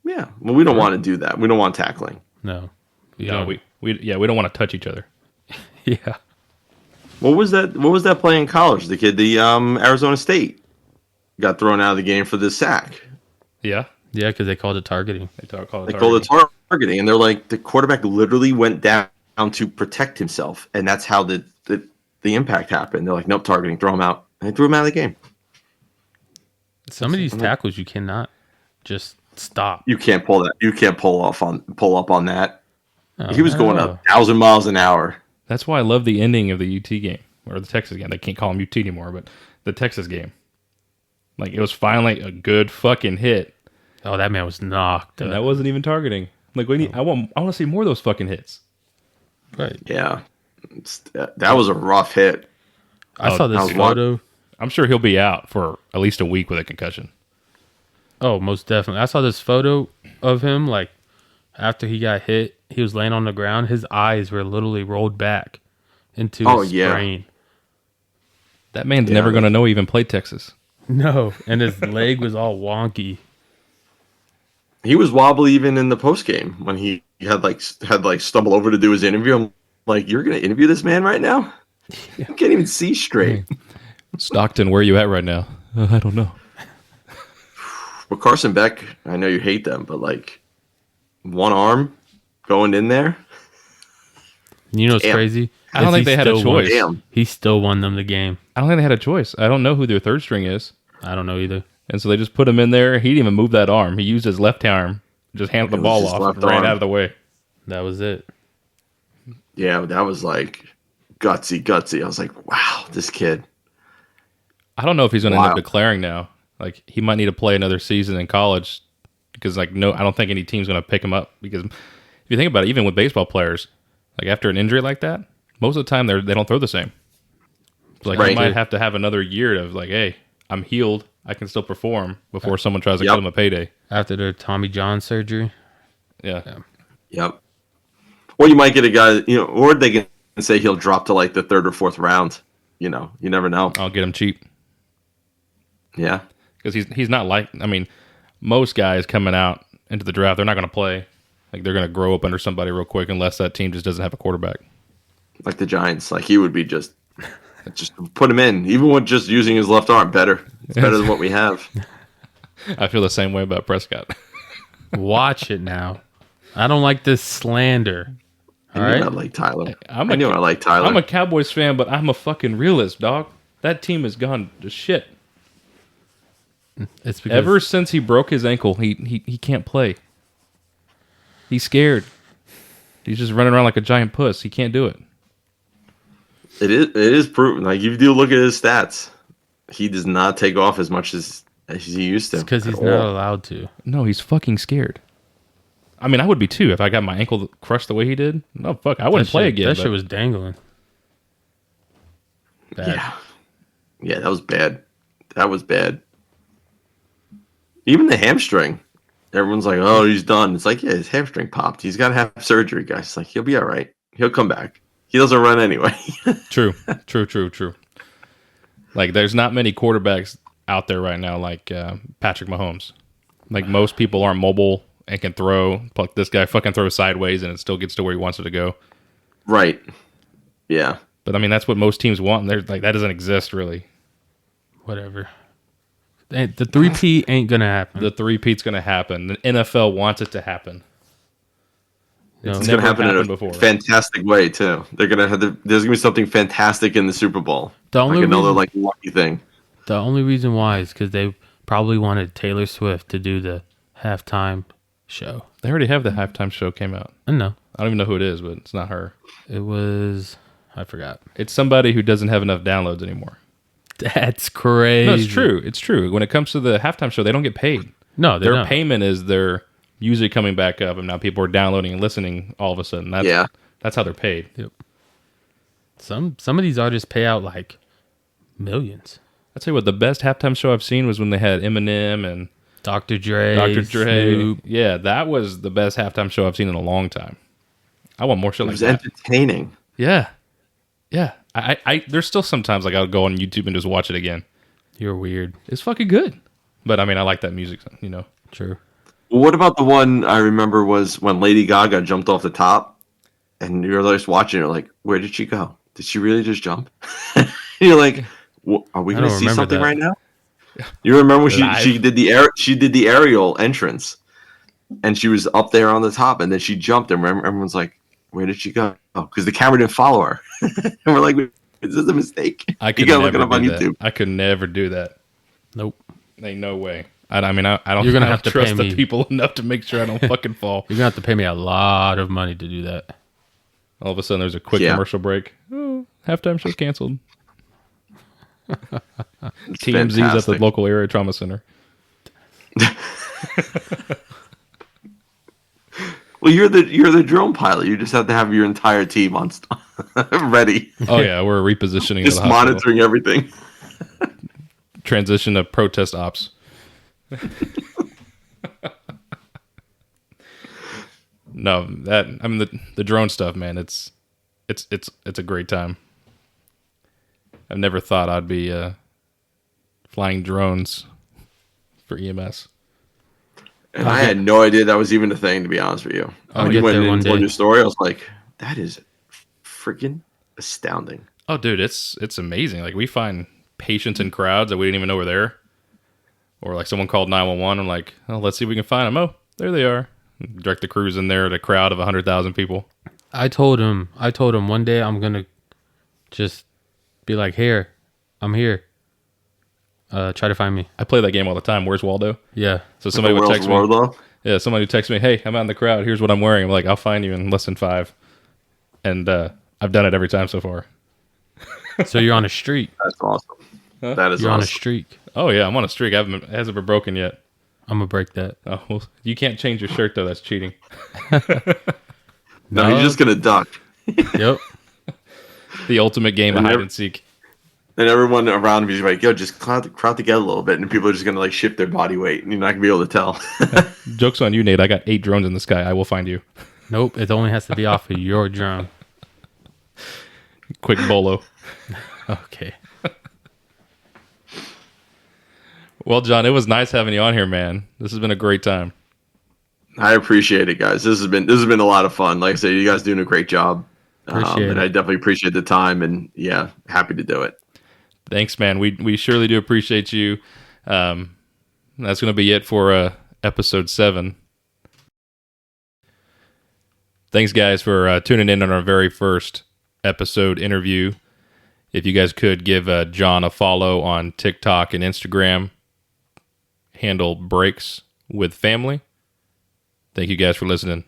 Yeah. Well, we don't want to do that. We don't want tackling. No. We don't want to touch each other. Yeah. What was that play in college? The kid, the Arizona State, got thrown out of the game for this sack. Yeah. Yeah, because they called it targeting. They called it targeting, and they're like, the quarterback literally went down to protect himself, and that's how the impact happened. They're like, nope, targeting, throw him out. And they threw him out of the game. Some of these tackles you cannot just stop. You can't pull that. You can't pull up on that. Oh, he was going 1,000 miles an hour. That's why I love the ending of the UT game or the Texas game. They can't call him UT anymore, but the Texas game. Like it was finally a good fucking hit. Oh, that man was knocked. And that wasn't even targeting. Like I want to see more of those fucking hits. Right. Yeah. That was a rough hit. I saw this photo. I'm sure he'll be out for at least a week with a concussion. Oh, most definitely. I saw this photo of him, like, after he got hit, he was laying on the ground. His eyes were literally rolled back into his brain. That man's never going to know he even played Texas. No, and his leg was all wonky. He was wobbly even in the post game when he had stumble over to do his interview. I'm like, you're going to interview this man right now? You can't even see straight. Stockton, where are you at right now? I don't know. Well, Carson Beck, I know you hate them, but like one arm going in there. You know what's crazy? I don't think they had a choice. He still won them the game. I don't think they had a choice. I don't know who their third string is. I don't know either. And so they just put him in there. He didn't even move that arm. He used his left arm, just handled the ball off, and ran out of the way. That was it. Yeah, that was like gutsy. I was like, wow, this kid. I don't know if he's going to end up declaring now. Like, he might need to play another season in college because, like, no, I don't think any team's going to pick him up. Because if you think about it, even with baseball players, like, after an injury like that, most of the time they don't throw the same. Like, you might have to have another year of, like, hey, I'm healed. I can still perform before someone tries to cut him a payday. After their Tommy John surgery. Yeah. Yep. Or you might get a guy, or they can say he'll drop to, like, the third or fourth round. You never know. I'll get him cheap. Yeah. Because he's not like, I mean, most guys coming out into the draft, they're not going to play. Like, they're going to grow up under somebody real quick unless that team just doesn't have a quarterback. Like the Giants. Like, he would be just put him in. Even with just using his left arm, better. It's better than what we have. I feel the same way about Prescott. Watch it now. I don't like this slander. All right? I like Tyler. I like Tyler. I'm a Cowboys fan, but I'm a fucking realist, dog. That team has gone to shit. It's because ever since he broke his ankle, he can't play. He's scared. He's just running around like a giant puss. He can't do it. It is proven. Like, if you do look at his stats, he does not take off as much as he used to. It's because he's not allowed to. No, he's fucking scared. I mean, I would be too if I got my ankle crushed the way he did. No, fuck, I wouldn't play again. That shit was dangling. Bad. Yeah, that was bad. That was bad. Even the hamstring. Everyone's like, oh, he's done. It's like, yeah, his hamstring popped. He's got to have surgery, guys. It's like, he'll be all right. He'll come back. He doesn't run anyway. True. Like, there's not many quarterbacks out there right now like Patrick Mahomes. Like, most people aren't mobile and can throw. Like, this guy fucking throws sideways and it still gets to where he wants it to go. Right. Yeah. But, I mean, that's what most teams want. And they're like, that doesn't exist, really. Whatever. The 3P ain't going to happen. The 3P's going to happen. The NFL wants it to happen. It's going to happen in a fantastic way, too. They're going to have there's going to be something fantastic in the Super Bowl. Another lucky thing. The only reason why is because they probably wanted Taylor Swift to do the halftime show. They already have the halftime show came out. I know. I don't even know who it is, but it's not her. It was... I forgot. It's somebody who doesn't have enough downloads anymore. That's crazy. No, it's true. It's true. When it comes to the halftime show, they don't get paid. No, their payment is their music coming back up, and now people are downloading and listening all of a sudden. That's how they're paid. Yep. Some of these artists pay out like millions. I'll tell you what, the best halftime show I've seen was when they had Eminem and Dr. Dre. Snoop. Yeah, that was the best halftime show I've seen in a long time. I want more shit like that. It was entertaining. Yeah. I there's still sometimes like I'll go on YouTube and just watch it again. You're weird. It's fucking good. But I mean, I like that music, you know. True. Well, what about the one I remember was when Lady Gaga jumped off the top and you're just watching her like, where did she go? Did she really just jump? You're like, are we going to see something right now? You remember when she did the aerial entrance and she was up there on the top and then she jumped and everyone's like, where did she go? Because the camera didn't follow her. And we're like, is this a mistake? You gotta look it up on YouTube. I could never do that. Nope. Ain't no way. I don't. You're gonna have to trust the people enough to make sure I don't fucking fall. You're gonna have to pay me a lot of money to do that. All of a sudden, there's a quick commercial break. Oh, halftime show's canceled. TMZ's at the local area trauma center. Well, you're the drone pilot. You just have to have your entire team on ready. Oh yeah, we're repositioning. Just monitoring everything. Transition to protest ops. No, the drone stuff, man. It's a great time. I've never thought I'd be flying drones for EMS. And I had no idea that was even a thing, to be honest with you. When you went into your story, I was like, that is freaking astounding. Oh, dude, it's amazing. Like, we find patients in crowds that we didn't even know were there. Or, like, someone called 911. I'm like, oh, let's see if we can find them. Oh, there they are. Direct the crews in there at a crowd of 100,000 people. I told him one day I'm going to just be like, here, I'm here. Try to find me. I play that game all the time. Where's Waldo? Yeah. So somebody would text me. Yeah, somebody would text me, hey, I'm out in the crowd. Here's what I'm wearing. I'm like, I'll find you in less than 5. And I've done it every time so far. So you're on a streak. That's awesome. Huh? That is you're awesome. On a streak. Oh, yeah, I'm on a streak. It hasn't been broken yet. I'm going to break that. Oh, well, you can't change your shirt, though. That's cheating. No, you're just going to duck. Yep. The ultimate game of hide and seek. And everyone around me is like, yo, just crowd together a little bit. And people are just going to like shift their body weight. And you're not going to be able to tell. Joke's on you, Nate. I got 8 drones in the sky. I will find you. Nope. It only has to be off of your drone. Quick bolo. Okay. Well, John, it was nice having you on here, man. This has been a great time. I appreciate it, guys. This has been a lot of fun. Like I said, you guys doing a great job. And I definitely appreciate the time, and yeah, happy to do it. Thanks, man. We surely do appreciate you. That's going to be it for episode 7. Thanks, guys, for tuning in on our very first episode interview. If you guys could give John a follow on TikTok and Instagram, handle Breaks with Family. Thank you guys for listening.